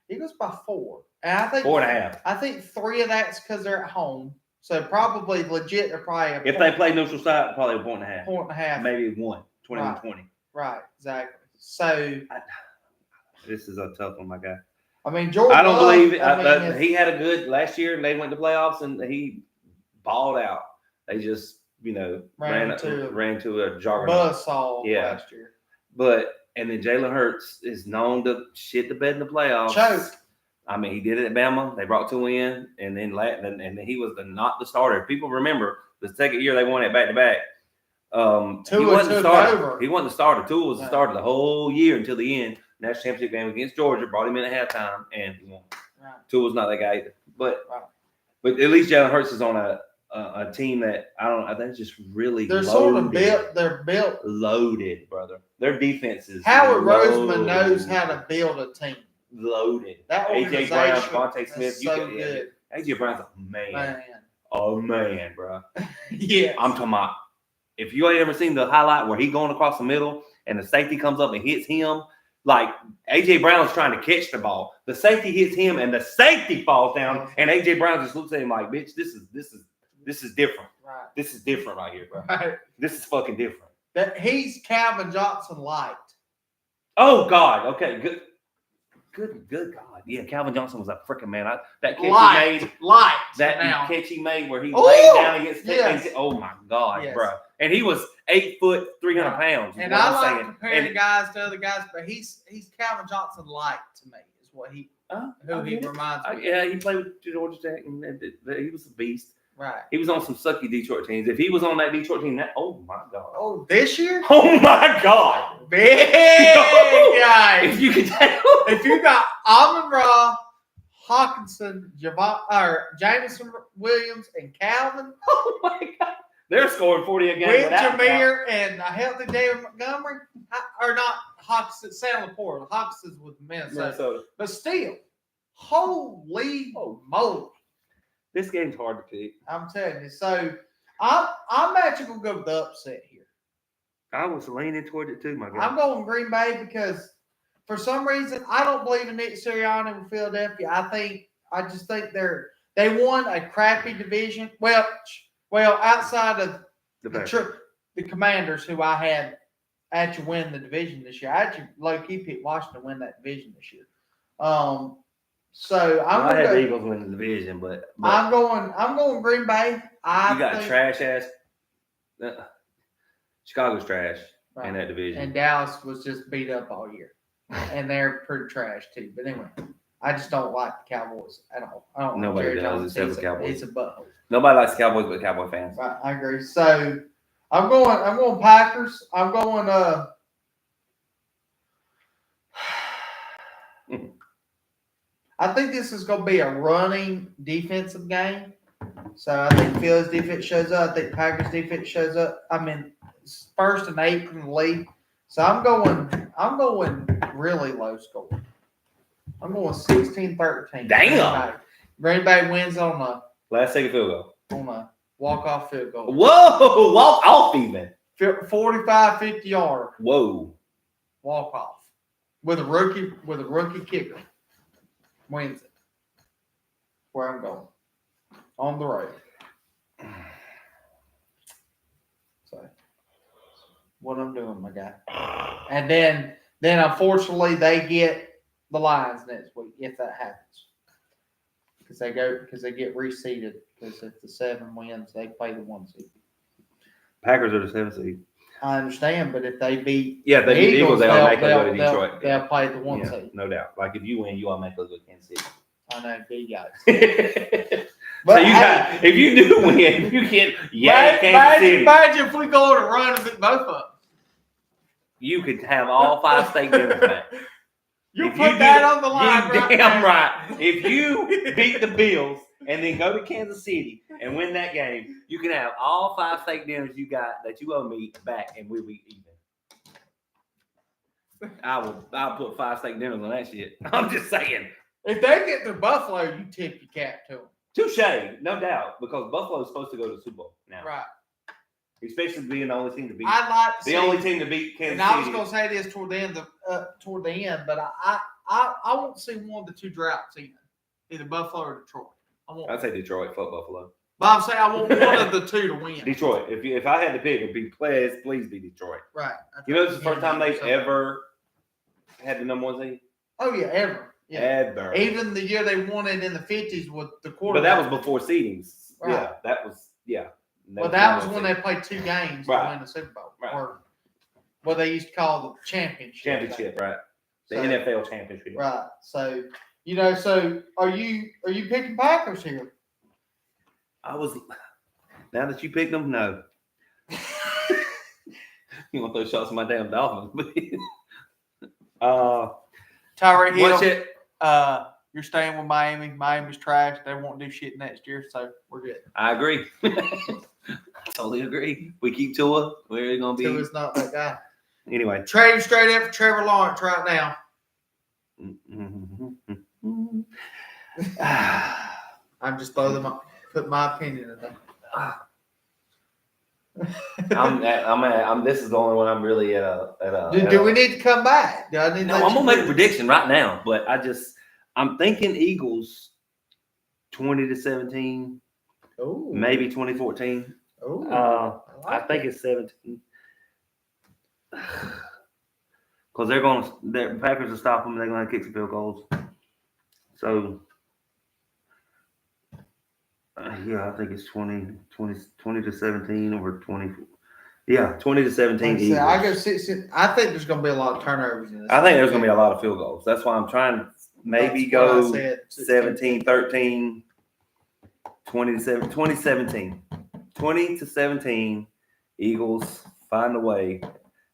Eagles by 4. And I think 4.5. I think 3 of that's because they're at home. So probably legit. They're probably if they play neutral site, probably 1.5. 1.5. Maybe 1. 20. Right. Exactly. So this is a tough one, my guy. I mean, Jordan. I don't believe it. He had a good last year, and they went to playoffs, and he balled out. They just, ran to a juggernaut. Buzzsaw last year. But and then Jalen Hurts is known to shit the bed in the playoffs. Choke. I mean, he did it at Bama. They brought 2 in, and then he was not the starter. People remember the second year they won it back to back. He wasn't the starter. He wasn't the starter. Tua was the starter the whole year until the end. National championship game against Georgia, brought him in at halftime, and he won. Right. Tua's not that guy either. But at least Jalen Hurts is on a team that I think it's just really they're loaded. Sort of built. They're built loaded, brother. Their defense is Howard Roseman knows how to build a team. Loaded. That AJ Brown, Devontae Smith, good. AJ Brown's a man. Oh man, bro. Yeah. I'm talking about. If you ain't ever seen the highlight where he going across the middle and the safety comes up and hits him, like AJ Brown's trying to catch the ball, the safety hits him and the safety falls down, and AJ Brown just looks at him like, "Bitch, this is different. Right. This is different right here, bro. Right. This is fucking different." That he's Calvin Johnson light. Oh God. Okay. Good God. Yeah, Calvin Johnson was a freaking man. That catch he made. Catch he made where he laid down against oh my God, bro. And he was 8 foot, 300 pounds. And I like comparing guys to other guys, but he's Calvin Johnson light to me, is what he reminds me. Yeah, he played with Georgia Tech, and he was a beast. Right. He was on some sucky Detroit teams. If he was on that Detroit team, oh my God. Oh, this year? Oh my God. Big guy. If you could tell. If you got Amon-Ra, Hawkinson, Jameson Williams, and Calvin. Oh my God. They're scoring 40 a game. With Jameer and a healthy David Montgomery. Or not Hawkinson, Sam Laporte. Hawkinson's with Minnesota. But still, holy moly. This game's hard to pick. I'm telling you. So, I'm actually going to go with the upset here. I was leaning toward it too, my guy. I'm going Green Bay because for some reason, I don't believe in Nick Sirianni in Philadelphia. I just think they won a crappy division. Well, outside of the Commanders, who I had actually win the division this year. I actually low-key picked Washington to win that division this year. So I had the Eagles win the division, but I'm going Green Bay. You got trash ass. Chicago's trash in that division, and Dallas was just beat up all year, and they're pretty trash too. But anyway, I just don't like the Cowboys at all. I don't Nobody like Jerry does Jones. except for Cowboys. He's a butthole. Nobody likes Cowboys but Cowboy fans. Right, I agree. So I'm going Packers. I'm going I think this is going to be a running defensive game. So I think Phil's defense shows up. I think Packers defense shows up. I mean, it's 1st and 8th in the league. So I'm going really low score. I'm going 16-13. Damn. Green Bay wins on a Last second field goal. walk-off field goal. Whoa, walk off even. 45-50 yard Whoa. walk-off with a rookie kicker. Wins it. Where I'm going. On the road. So, what I'm doing, my guy. And then unfortunately, they get the Lions next week if that happens. Because they get reseeded. Because if the 7 wins, they play the 1 seed. Packers are the 7th seed. I understand, but if they beat the Eagles, they automatically go to Detroit. They'll play the 1 seed. No doubt. Like if you win, you automatically go to Kansas City. I know, big guys. But so if you do win, you can Kansas City. Imagine if we go on a run and beat both of them. You could have all 5 state dinners back. You put that on the line. You damn right. If you beat the Bills and then go to Kansas City and win that game, you can have all 5 steak dinners you got that you owe me back, and we'll be even. I'll put 5 steak dinners on that shit. I'm just saying. If they get to Buffalo, you tip your cap to them. Touche, no doubt, because Buffalo is supposed to go to the Super Bowl now. Right. Especially being the only team to beat. I'd like to the only team to beat Kansas City. And I was going to say this toward the end, but I want to see 1 of the 2 droughts in either Buffalo or Detroit. I'd say Detroit, fuck Buffalo. But I'm saying I want 1 of the 2 to win. Detroit. If I had to pick, it'd be please be Detroit. Right. You know, it's the first time they've ever had the number 1 seed. Oh yeah, ever. Yeah. Ever. Even the year they won it in the 50s with the quarterback. But that was before seedings. Right. Yeah, that was Well, that was when they played 2 games to win the Super Bowl. Right. Or what they used to call the championship. Championship, right? The NFL championship. Right. So are you picking Packers here? I was. Now that you picked them, no. You want those shots at my damn Dolphins? Tyreek Hill. Watch it. You're staying with Miami. Miami's trash. They won't do shit next year, so we're good. I agree. Totally agree. We keep Tua. We're gonna be. Tua's not that guy. Anyway, trading straight up for Trevor Lawrence right now. I'm just put my opinion in there. This is the only one I'm really at a. Do we need to come back? No, I'm gonna make a prediction right now, but I'm thinking Eagles 20-17. Ooh. Maybe 2014. Ooh, I think it's 17. Because the Packers will stop them. They're going to kick some field goals. So, I think it's 20-17 or 20. Yeah, 20-17. I go 16. I think there's going to be a lot of turnovers in this. I think there's going to be a lot of field goals. That's why I'm trying to maybe go 17-13. 20-17. 20-17. Eagles find a way.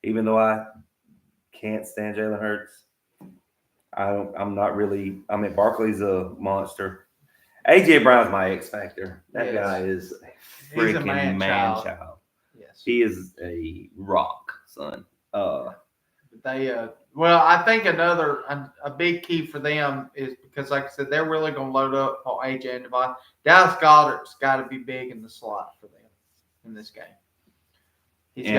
Even though I can't stand Jalen Hurts, I'm not really. I mean, Barkley's a monster. AJ Brown's my X factor. That guy is a freaking man child. Yes, he is a rock, son. Well, I think a big key for them is because, like I said, they're really going to load up on AJ and Devon. Dallas Goedert's got to be big in the slot for them in this game. He's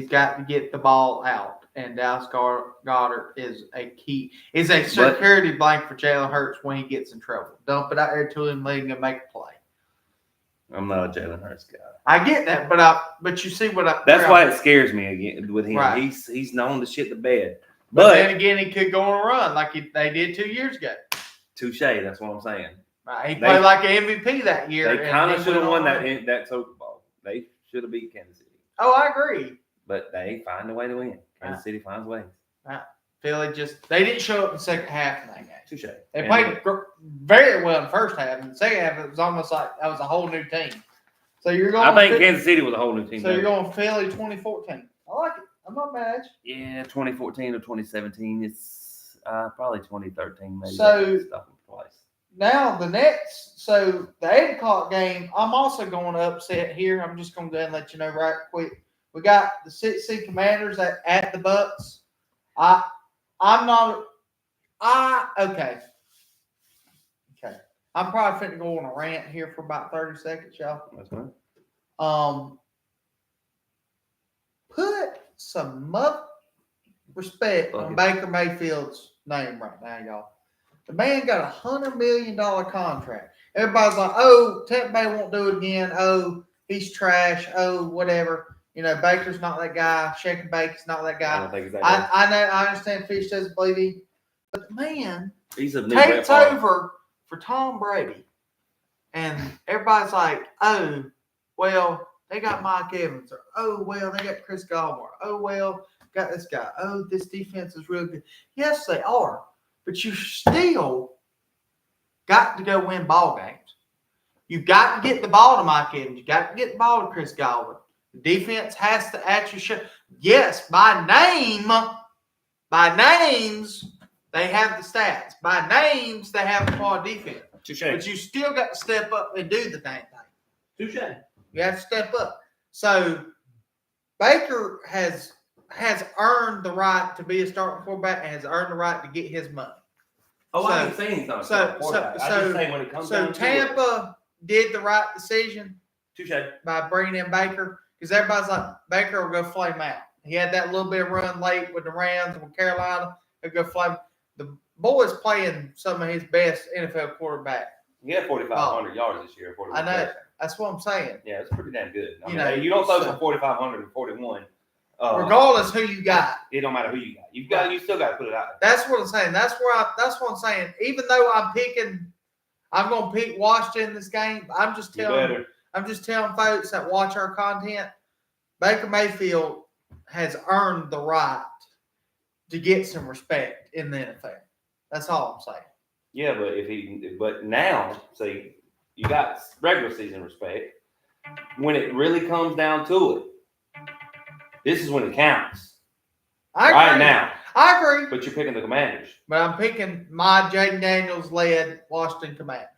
got to get the ball out, and Dallas Goedert is a key. Is a security blanket for Jalen Hurts when he gets in trouble. Dump it out there to him, letting him make a play. I'm not a Jalen Hurts guy. I get that, but you see what that's why it scares me again with him. Right. He's known to shit the bed. But then again, he could go on a run like they did 2 years ago. Touche. That's what I'm saying. Right. He played like an MVP that year. They kind of should have won that Super Bowl. They should have beat Kansas City. Oh, I agree. But they find a way to win. Kansas City finds ways. Philly they didn't show up in the second half in that game. Touche. They played very well in the first half. In the second half, it was almost like that was a whole new team. So you're going. I think Kansas City was a whole new team. So you're going Philly 2014. I like it. I'm not mad. Yeah, 2014 or 2017. It's probably 2013 maybe. So twice. Now the 8 o'clock game. I'm also going to upset here. I'm just going to go ahead and let you know right quick. We got the 6 Commanders at the Bucks. Okay. I'm probably finna go on a rant here for about 30 seconds, y'all. That's fine. Put some respect on Baker Mayfield's name right now, y'all. The man got $100 million contract. Everybody's like, "Oh, Tampa Bay won't do it again. Oh, he's trash. Oh, whatever." Baker's not that guy. Shaking Baker's not that guy. I don't think he's that guy. I know. I understand Fish doesn't believe him, but the man takes over for Tom Brady, and everybody's like, "Oh, well, they got Mike Evans," or "Oh, well, they got Chris Godwin." "Oh, well, got this guy." "Oh, this defense is real good." Yes, they are, but you still got to go win ball games. You've got to get the ball to Mike Evans. You got to get the ball to Chris Godwin. The defense has to actually show. Yes, by names, they have the stats. By names, they have a quality defense. Touche. But you still got to step up and do the damn thing. Touche. You have to step up. So Baker has earned the right to be a starting quarterback and has earned the right to get his money. I ain't saying something. I just say when it comes down to Tampa did the right decision. Touche. By bringing in Baker, because everybody's like, Baker will go flame out. He had that little bit of run late with the Rams and with Carolina. He'll go flame. The boy's playing some of his best NFL quarterback. He had 4,500 yards this year. I know. That's what I'm saying. Yeah, it's pretty damn good. You don't throw for 4,500 and 41. Regardless who you got, it don't matter who you got. You still got to put it out. That's what I'm saying. That's what I'm saying. Even though I'm going to pick Washington this game. I'm just telling folks that watch our content, Baker Mayfield has earned the right to get some respect in the NFL. That's all I'm saying. Yeah, but now, see, you got regular season respect. When it really comes down to it, this is when it counts. Right now. I agree. But you're picking the Commanders. But I'm picking my Jaden Daniels-led Washington Commanders.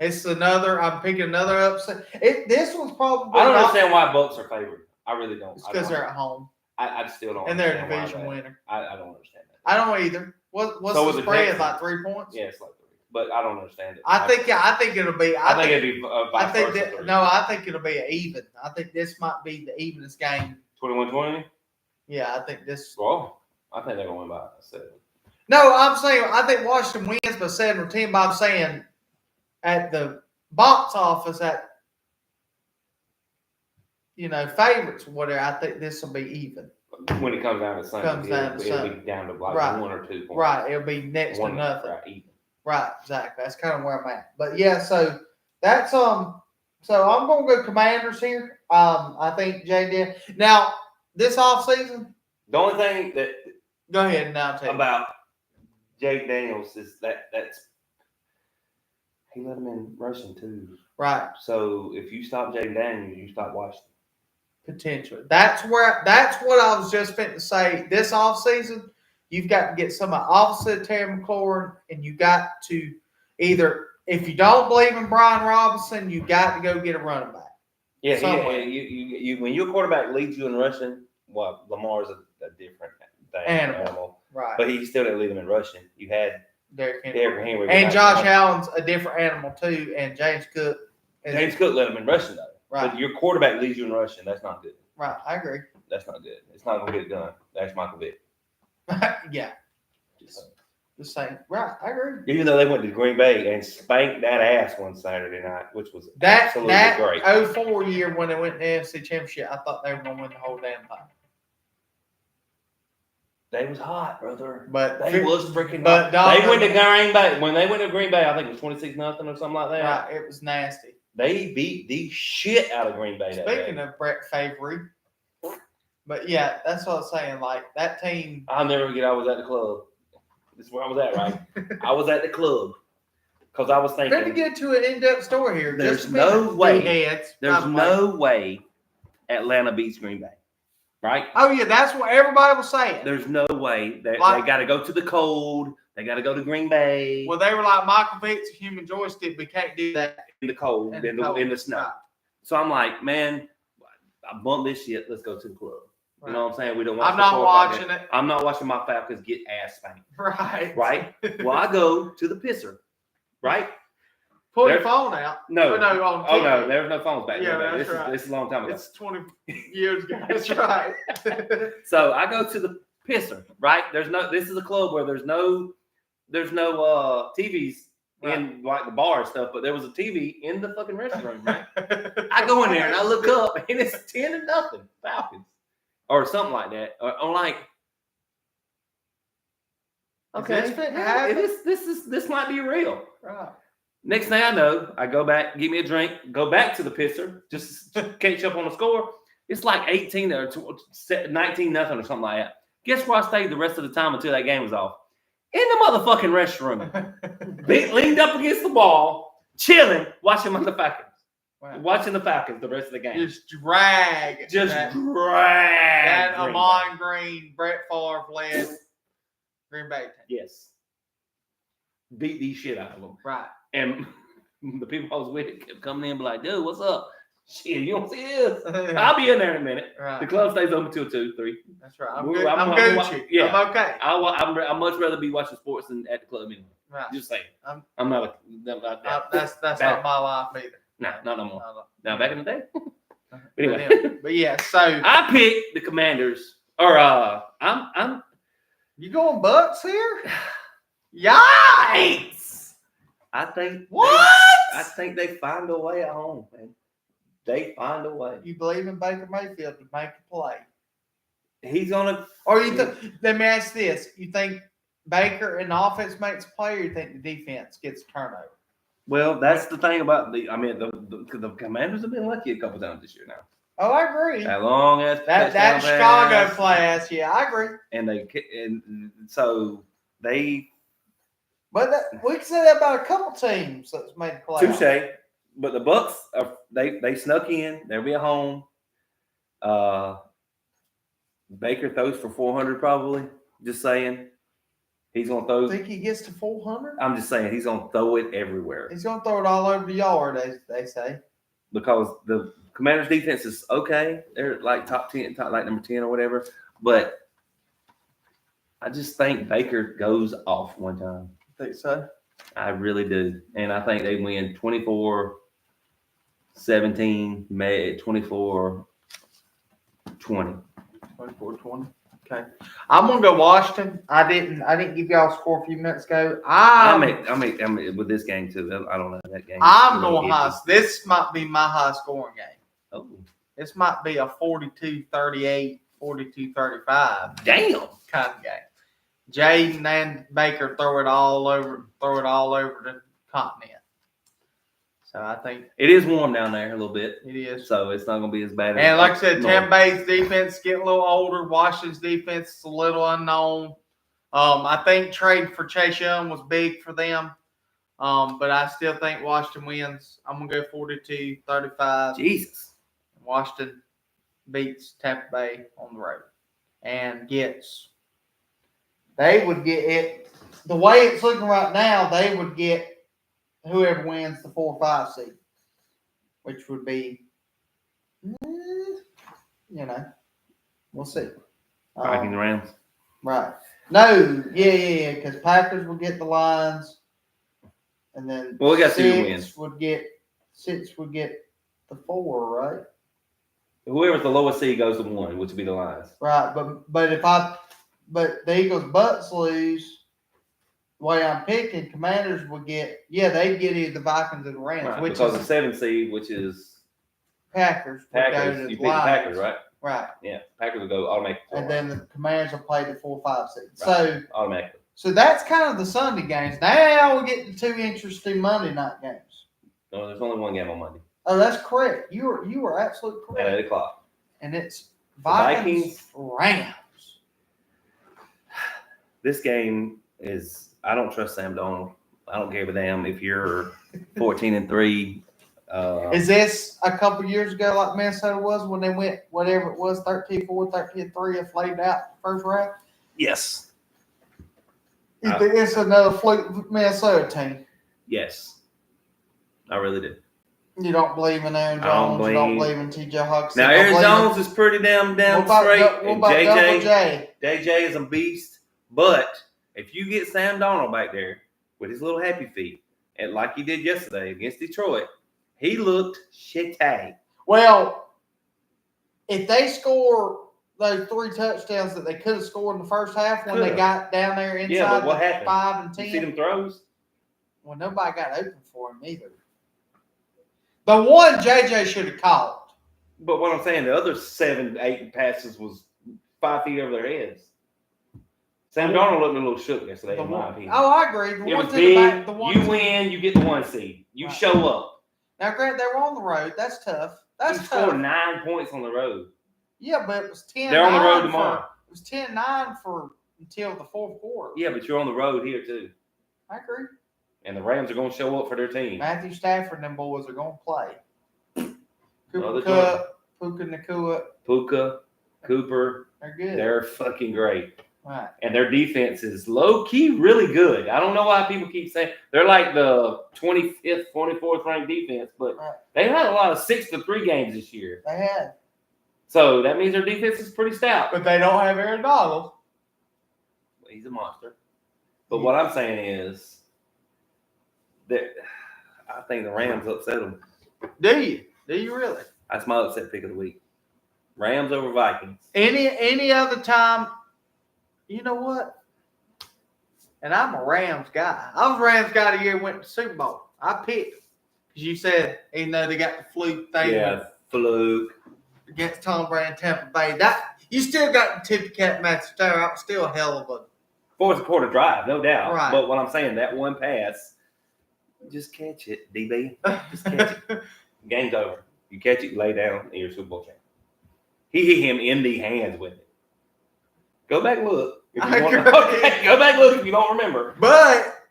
I'm picking another upset. This was probably. I don't understand why Bucks are favored. I really don't. It's because they're at home. I still don't. And they're a division winner. I don't understand that. I don't either. What's the spread? Like 3 points? Yeah, it's like 3. But I don't understand it. I think it'll be. I think it'll be. I think it'll be an even. I think this might be the evenest game. 21-20. Yeah, I think this. Well, I think they're going to win by 7. No, I'm saying I think Washington wins by 7 or 10. But I'm saying at the box office favorites or whatever, I think this will be even. When it comes down to Sunday, it'll be down to like 1 or 2 points. Right, it'll be next to nothing. Right, even. Right, exactly. That's kind of where I'm at. But yeah, so that's So I'm gonna go Commanders here. I think JD. Now this offseason, the only thing that go ahead and now tell about Jake Daniels is that's he let him in rushing too. Right. So if you stop Jake Daniels, you stop Washington. Potentially. That's what I was just fit to say. This offseason, you've got to get some opposite Terry McLaurin, and you got to either, if you don't believe in Brian Robinson, you got to go get a running back. Yeah, you when your quarterback leads you in rushing, well, Lamar's a different animal. Right. But he still didn't lead him in rushing. You had Derrick Henry. And Josh Allen's a different animal too, and James Cook. James Cook led him in rushing though. Right. But your quarterback leads you in rushing. That's not good. Right. I agree. That's not good. It's not going to get it done. That's Michael Vick. Yeah. Just saying. Right. I agree. Even though they went to Green Bay and spanked that ass one Saturday night, which was absolutely great. That 04 year when they went to the NFC Championship, I thought they were going to win the whole damn thing. They was hot, brother. But they was freaking hot. They went to Green Bay. When they went to Green Bay, I think it was 26-0 or something like that. Right. It was nasty. They beat the shit out of Green Bay. Speaking of Brett Favre, But yeah, that's what I was saying. Like that team. I'll never forget. I was at the club. This is where I was at, right? I was at the club because I was thinking. Let me get to an in-depth story here. There's Just no way. heads, There's no way Atlanta beats Green Bay, right? Oh yeah, that's what everybody was saying. There's no way they got to go to the cold. They got to go to Green Bay. Well, they were like Michael Vick's human joystick. We can't do that in the cold, in the snow. Right. So I'm like, man, I bumped this shit. Let's go to the club. You know what I'm saying? We don't watch. I'm not watching it. I'm not watching my Falcons get ass spanked. Right. Right. Well, I go to the pisser. Right. Pull your phone out. No. No, there's no phones back then. That's right. This is a long time ago. It's 20 years ago. That's right. So I go to the pisser. Right. This is a club where there's no TVs in like the bar and stuff, but there was a TV in the fucking restroom. Right. I go in there and I look up and it's 10-0 Falcons. Or something like that. Or like, okay, this might be real. Right. Next thing I know, I go back, give me a drink, go back to the pisser, just catch up on the score. It's like 18 or 19-0 or something like that. Guess where I stayed the rest of the time until that game was off? In the motherfucking restroom. Leaned up against the wall, chilling, watching the Falcons. Wow. Watching the Falcons the rest of the game. Just drag that Amon Green, Brett Favre led Green Bay team. Yes. Beat the shit out of them. Right. And the people I was with kept coming in and be like, dude, what's up? Shit, you don't see this? I'll be in there in a minute. Right. The club stays open till 2, 3. That's right. I'm Gucci. Yeah. I'm okay. I'd much rather be watching sports than at the club anyway. Right. Just saying. I'm not that's not my life either. No, not no more. Now back in the day. Anyway. But yeah, so I picked the Commanders. Or I'm You going Bucks here? Yikes! I think what? I think they find a way at home, man. They find a way. You believe in Baker Mayfield to make a play? He's gonna. Or you let me ask this: you think Baker in the offense makes a play, or you think the defense gets a turnover? Well, that's the thing about the Commanders have been lucky a couple times this year now. Oh, I agree. That long ass that Chicago class, yeah, I agree. And so they. But we can say that about a couple teams that's made a play. Touche. But the Bucks they snuck in. They'll be at home. Baker throws for 400 probably. Just saying. He's going to throw. Think he gets to 400? I'm just saying he's going to throw it everywhere. He's going to throw it all over the yard, they say. Because the Commanders' defense is okay. They're like top 10, like number 10 or whatever. But I just think Baker goes off one time. Think so? I really do. And I think they win 24-17, 24-20. 24-20. Okay. I'm gonna go Washington. I didn't give y'all a score a few minutes ago. I'm with this game too. I don't know that game. I'm going high. This might be my high scoring game. Oh. This might be a 42-38, 42-35. Damn. Kind of game. Jaden and Baker throw it all over the continent. So I think it is warm down there a little bit. It is. So it's not going to be as bad. And like I said, Tampa Bay's defense is getting a little older. Washington's defense is a little unknown. I think trade for Chase Young was big for them. But I still think Washington wins. I'm going to go 42-35. Jesus. Washington beats Tampa Bay on the road and they would get it. The way it's looking right now, they would get whoever wins the 4 or 5 seed, which would be, we'll see. Vikings Rams. Right. No, yeah, because Packers would get the Lions, and then we got 2 wins. Six would get the 4, right? Whoever's the lowest seed goes to 1, which would be the Lions. Right, but the Eagles Bucks lose. The way I'm picking, Commanders would get, they'd get either the Vikings or the Rams. Right, which because is the 7 seed, which is Packers. You pick the Packers, right? Right. Yeah, Packers will go automatically. And then the Commanders will play the 4 or 5 seed. Right. So automatically. So that's kind of the Sunday games. Now we get the 2 interesting Monday night games. No, there's only one game on Monday. Oh, that's correct. You were absolutely correct. At 8 o'clock. And it's Vikings, Rams. This game is. I don't trust Sam Darnold. I don't give a damn if you're 14-3. Is this a couple years ago like Minnesota was when they went whatever it was 13-4, 13-3 and flamed out first round? Yes. You think it's another fluke Minnesota team? Yes. I really do. You don't believe in Aaron Jones. You don't believe in T.J. Hawkinson. Now Aaron Jones is pretty damn straight. And JJ is a beast. But if you get Sam Darnold back there with his little happy feet, and like he did yesterday against Detroit, he looked shitty. Well, if they score those 3 touchdowns that they could have scored in the first half when they got down there inside what happened? 5 and 10. You see them throws? Well, nobody got open for him either. The one JJ should have caught. But what I'm saying, the other 7, 8 passes was 5 feet over their heads. Sam Darnold looked a little shook yesterday, in my opinion. Oh, I agree. It was big. You win, you get the 1 seed. You show up. Now, Grant, they were on the road. That's tough. That's tough. Scored 9 points on the road. Yeah, but it was 10-9. They're on the road tomorrow. It was 10-9 until the fourth quarter. Yeah, but you're on the road here, too. I agree. And the Rams are going to show up for their team. Matthew Stafford and them boys are going to play. Cooper Kupp, Puka Nacua. Puka, Cooper. They're good. They're fucking great. Right. And their defense is low-key really good. I don't know why people keep saying they're like the 25th, 24th ranked defense, but they had a lot of 6-3 games this year. They had. So that means their defense is pretty stout. But they don't have Aaron Donald. He's a monster. But what I'm saying is that I think the Rams upset them. Do you? Do you really? That's my upset pick of the week. Rams over Vikings. Any other time, you know what? And I'm a Rams guy. I was a Rams guy the year we went to the Super Bowl. I picked because you said even though they got the fluke thing. Yeah, fluke. Against Tom Brady and Tampa Bay. That you still got the tip cat match there. I'm still a hell of a fourth quarter drive, no doubt. Right. But what I'm saying, that one pass, just catch it, DB. Just catch it. Game's over. You catch it, you lay down, and you're a Super Bowl champ. He hit him in the hands with it. Go back and look. If you want to, okay, go back and look if you don't remember. But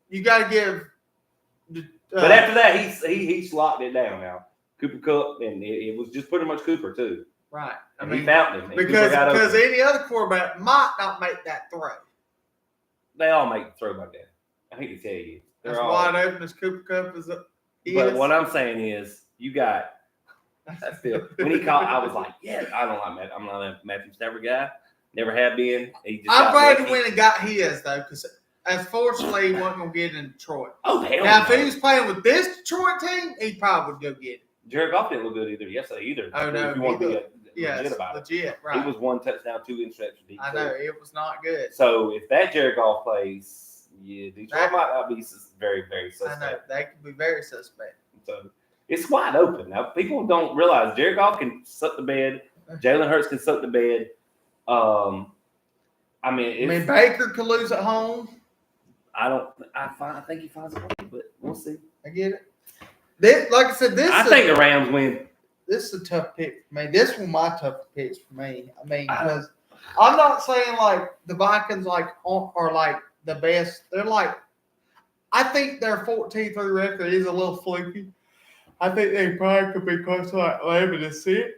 you got to give. But after that, he slocked it down now. Cooper Kupp, and it was just pretty much Cooper, too. Right. I mean, he found him. Because any other quarterback might not make that throw. They all make the throw like that. I hate to tell you. They're all wide open as Cooper Kupp is. But what I'm saying is, you got that feel. When he called, I was like, yeah, I don't like Matthew. I'm not a Matthew Stafford guy. Never have been. I'm glad he went and got his, though, because unfortunately, he wasn't going to get it in Detroit. Oh, hell now, if he was playing with this Detroit team, he probably would go get it. Jared Goff didn't look good either. Oh, no. If you want to be legit about legit, right. He was 1 touchdown, 2 interceptions. I know. It was not good. So, if that Jared Goff plays, Detroit might not be very, very suspect. I know. They could be very suspect. So, it's wide open. Now, people don't realize Jared Goff can suck the bed. Jalen Hurts can suck the bed. I mean, Baker could lose at home. I think he finds a way, but we'll see. I get it. Like I said, I think the Rams win. This is a tough pick for me. This one my tough picks for me. I mean, because I'm not saying like the Vikings are like the best. They're like, I think their 14-3 record is a little fluky. I think they probably could be close to like 11-6.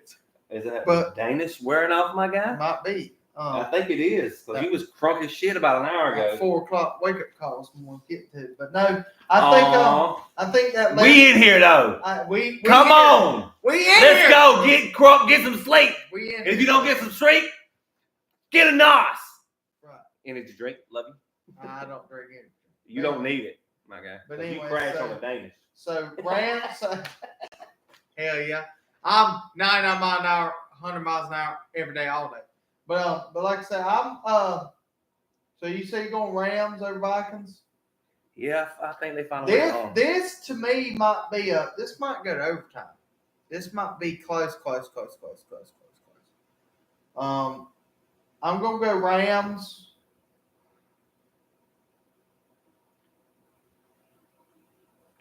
Is that Danish wearing off my guy? Might be. I think it is because he was crunk as shit about an hour ago. 4 o'clock wake up calls we'll get to, but no, I think that we in here though. We come on. We in Let's here. go get crunk, get some sleep. We in if you don't get some sleep, get a nos. Right. Energy drink, love you. I don't drink it. You don't need it, my guy. But anyway, you crash on the Danish. So Rams, hell yeah. I'm 99 miles an hour, 100 miles an hour every day, all day. But like I said, I'm so you say you're going Rams over Vikings? Yeah, I think they find a way home. This to me might be this might go to overtime. This might be close. I'm gonna go Rams.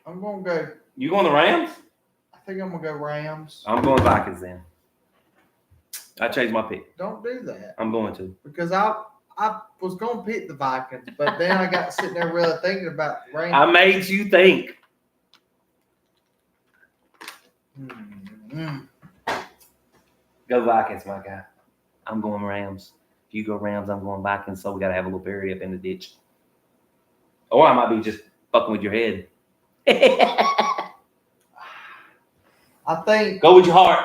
I'm gonna go. You going the Rams? I think I'm gonna go Rams. I'm going Vikings then. I changed my pick. Don't do that. I'm going to. Because I was going to pick the Vikings, but then I got sitting there really thinking about the Rams. I made you think. Mm-hmm. Go Vikings, my guy. I'm going Rams. If you go Rams, I'm going Vikings. So we got to have a little berry up in the ditch. Or I might be just fucking with your head. I think. Go with your heart.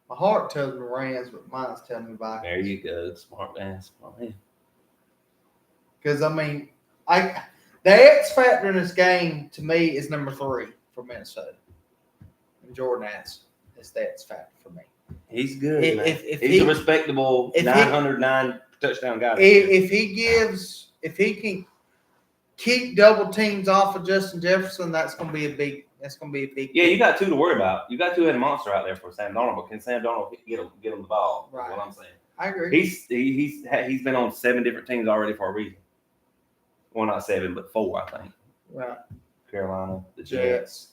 My heart tells me Rams, but mine's telling me Vikings. There you go. Smart man. Smart man. Because, I mean, the X factor in this game, to me, is number 3 for Minnesota. And Jordan Addison is the X factor for me. He's good, man. If He's a respectable 909 touchdown guy. If he can keep double teams off of Justin Jefferson, that's going to be a big. Yeah, you got 2 to worry about. You got 2 head monster out there for Sam Darnold, but can Sam Darnold get him the ball? Right. That's what I'm saying. I agree. He's been on 7 different teams already for a reason. Well, not 7, but 4, I think. Right. Carolina, the Jets,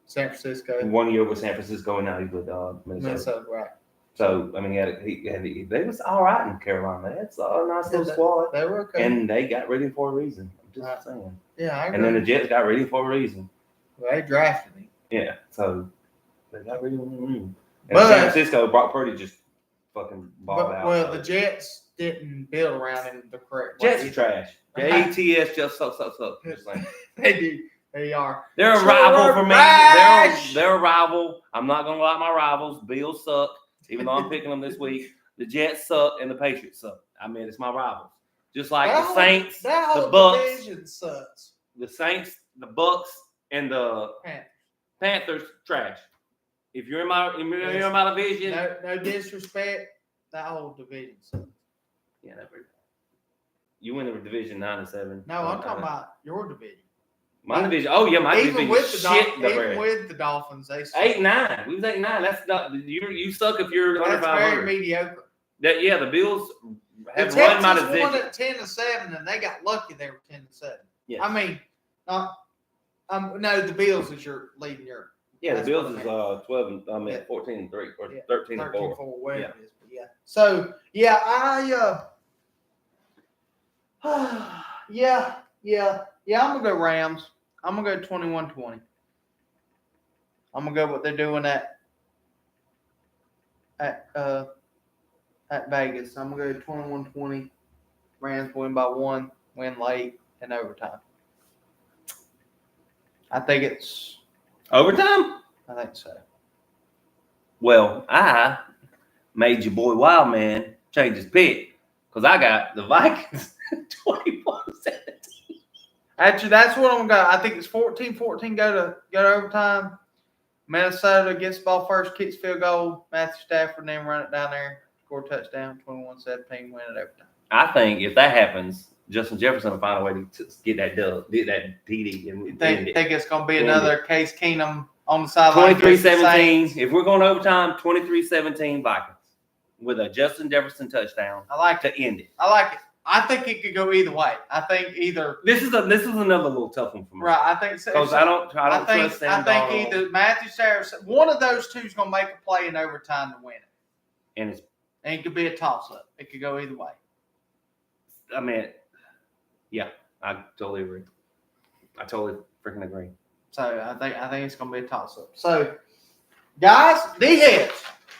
San Francisco. 1 year with San Francisco, and now he's with Minnesota. Right. So I mean, they was all right in Carolina. That's a nice little squad. They were okay, and they got rid of him for a reason. I'm just saying. Yeah, I agree. And then the Jets got rid of him for a reason. Well, they drafted him. Yeah, so they got rid of him. And But San Francisco, Brock Purdy just fucking balled out. Well, the Jets didn't build around him the correct way. Jets are trash. The ATS just suck. Just saying. They do. They are. They're a rival for me. They're a rival. I'm not gonna like my rivals. Bills suck, even though I'm picking them this week. The Jets suck and the Patriots suck. I mean, it's my rivals. Just like the Saints, the Bucks. Division sucks. The Saints, the Bucks, and the Panthers trash. If you're in my division, no disrespect, that whole division sucks. Yeah, you win the division 9-7. No, I'm talking about your division. My division. Oh yeah, my division. Even with the Dolphins, they suck. 8-9. We was 8-9. That's not you suck if you're under 500. That's very mediocre. The Bills have run my division. Won at 10-7, and they got lucky they were 10-7. Yeah. I mean, no, the Bills is leading your. Yeah, the Bills is 12. 14-3 or 13-4. Whatever it is. But yeah. So yeah, I'm gonna go Rams. I'm gonna go 21-20. I'm gonna go what they're doing at Vegas. I'm gonna go 21-20. Rams win by 1, win late in overtime. I think it's overtime. I think so. Well, I made your boy Wild Man change his pick because I got the Vikings 24-17. Actually, that's what I'm going to go. I think it's 14-14 go to overtime. Minnesota gets the ball first, kicks field goal. Matthew Stafford then run it down there, score a touchdown, 21-17, win it overtime. I think if that happens, Justin Jefferson will find a way to get that dub, get that TD. And think it's going to be another Case Keenum on the sideline. 23-17. If we're going overtime, 23-17 Vikings with a Justin Jefferson touchdown. I like to end it. I like it. I think it could go either way. I think either this is another little tough one for me. Right, I think so. Because I don't trust Sam Darnold. I think either Matthew Stafford, one of those two is going to make a play in overtime to win it, and it could be a toss up. It could go either way. I mean, yeah, I totally agree. I totally freaking agree. So I think it's going to be a toss up. So guys, D-heads,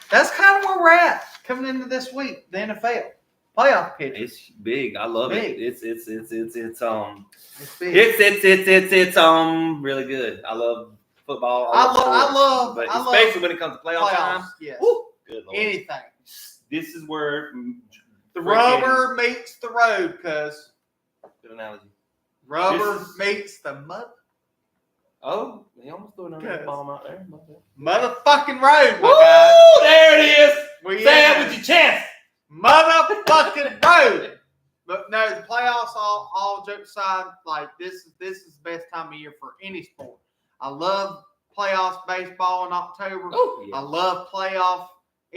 that's kind of where we're at coming into this week. The NFL. Playoff picture. It's big. I love it. It's big. It's really good. I love football. I love especially when it comes to playoff time. Yes. Woo, good Lord. Anything. This is where the rubber meets the road, cuz. Good analogy. Rubber meets the mud. Oh, he almost threw another bomb out there. Motherfucking road, Woo, guys. there it is. Say it with your chest. Motherfucking road. But no, the playoffs, all jokes aside, like this is the best time of year for any sport. I love playoffs baseball in October. Oh, yeah. I love playoff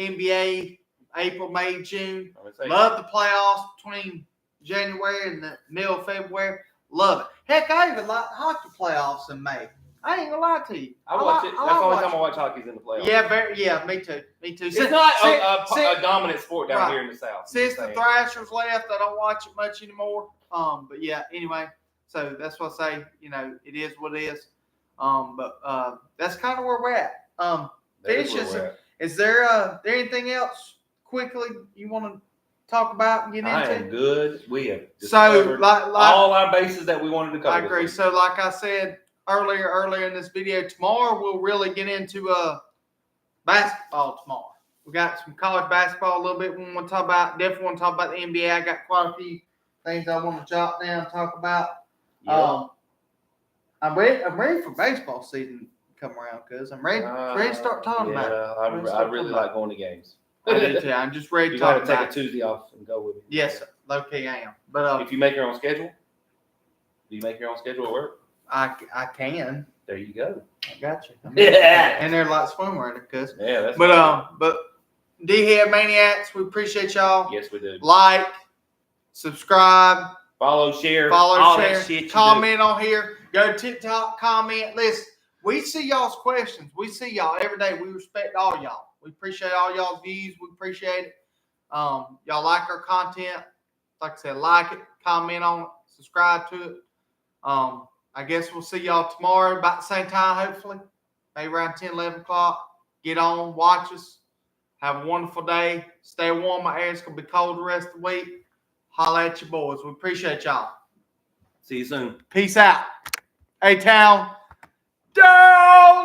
NBA April, May, June. Love the playoffs between January and the middle of February. Love it. Heck, I even like hockey playoffs in May. I ain't gonna lie to you. I watch it. That's the only time I watch hockey's in the playoffs. Yeah, me too. It's not a dominant sport down here in the South. Since the Thrashers left, I don't watch it much anymore. But yeah, anyway, so that's what I say. It is what it is. But that's kind of where we're at. Is there anything else quickly you want to talk about and get into? I am good. We have covered all our bases that we wanted to cover. I agree. So like I said earlier in this video, tomorrow we'll really get into basketball tomorrow. We got some college basketball a little bit we want to talk about. Definitely want to talk about the NBA. I got quite a few things I want to jot down and talk about. Yep. I'm ready for baseball season to come around because I'm ready to start talking about it. I really like going to games. I do too. I'm just ready to talk about it. You got to take a Tuesday off and go with me. Yes, sir. Low key I am. But if you make your own schedule, do you make your own schedule at work? I can. There you go. I got you. And they're like swimwear, cuz. Yeah, that's but D-Head Maniacs, we appreciate y'all. Yes, we do. Like, subscribe, follow, share, that shit comment on here. Go to TikTok, comment. Listen, we see y'all's questions. We see y'all every day. We respect all y'all. We appreciate all y'all's views. We appreciate it. Y'all like our content. Like I said, like it, comment on it, subscribe to it. I guess we'll see y'all tomorrow about the same time, hopefully. Maybe around 10, 11 o'clock. Get on, watch us. Have a wonderful day. Stay warm. My air's going to be cold the rest of the week. Holla at your boys. We appreciate y'all. See you soon. Peace out. A-Town. Down!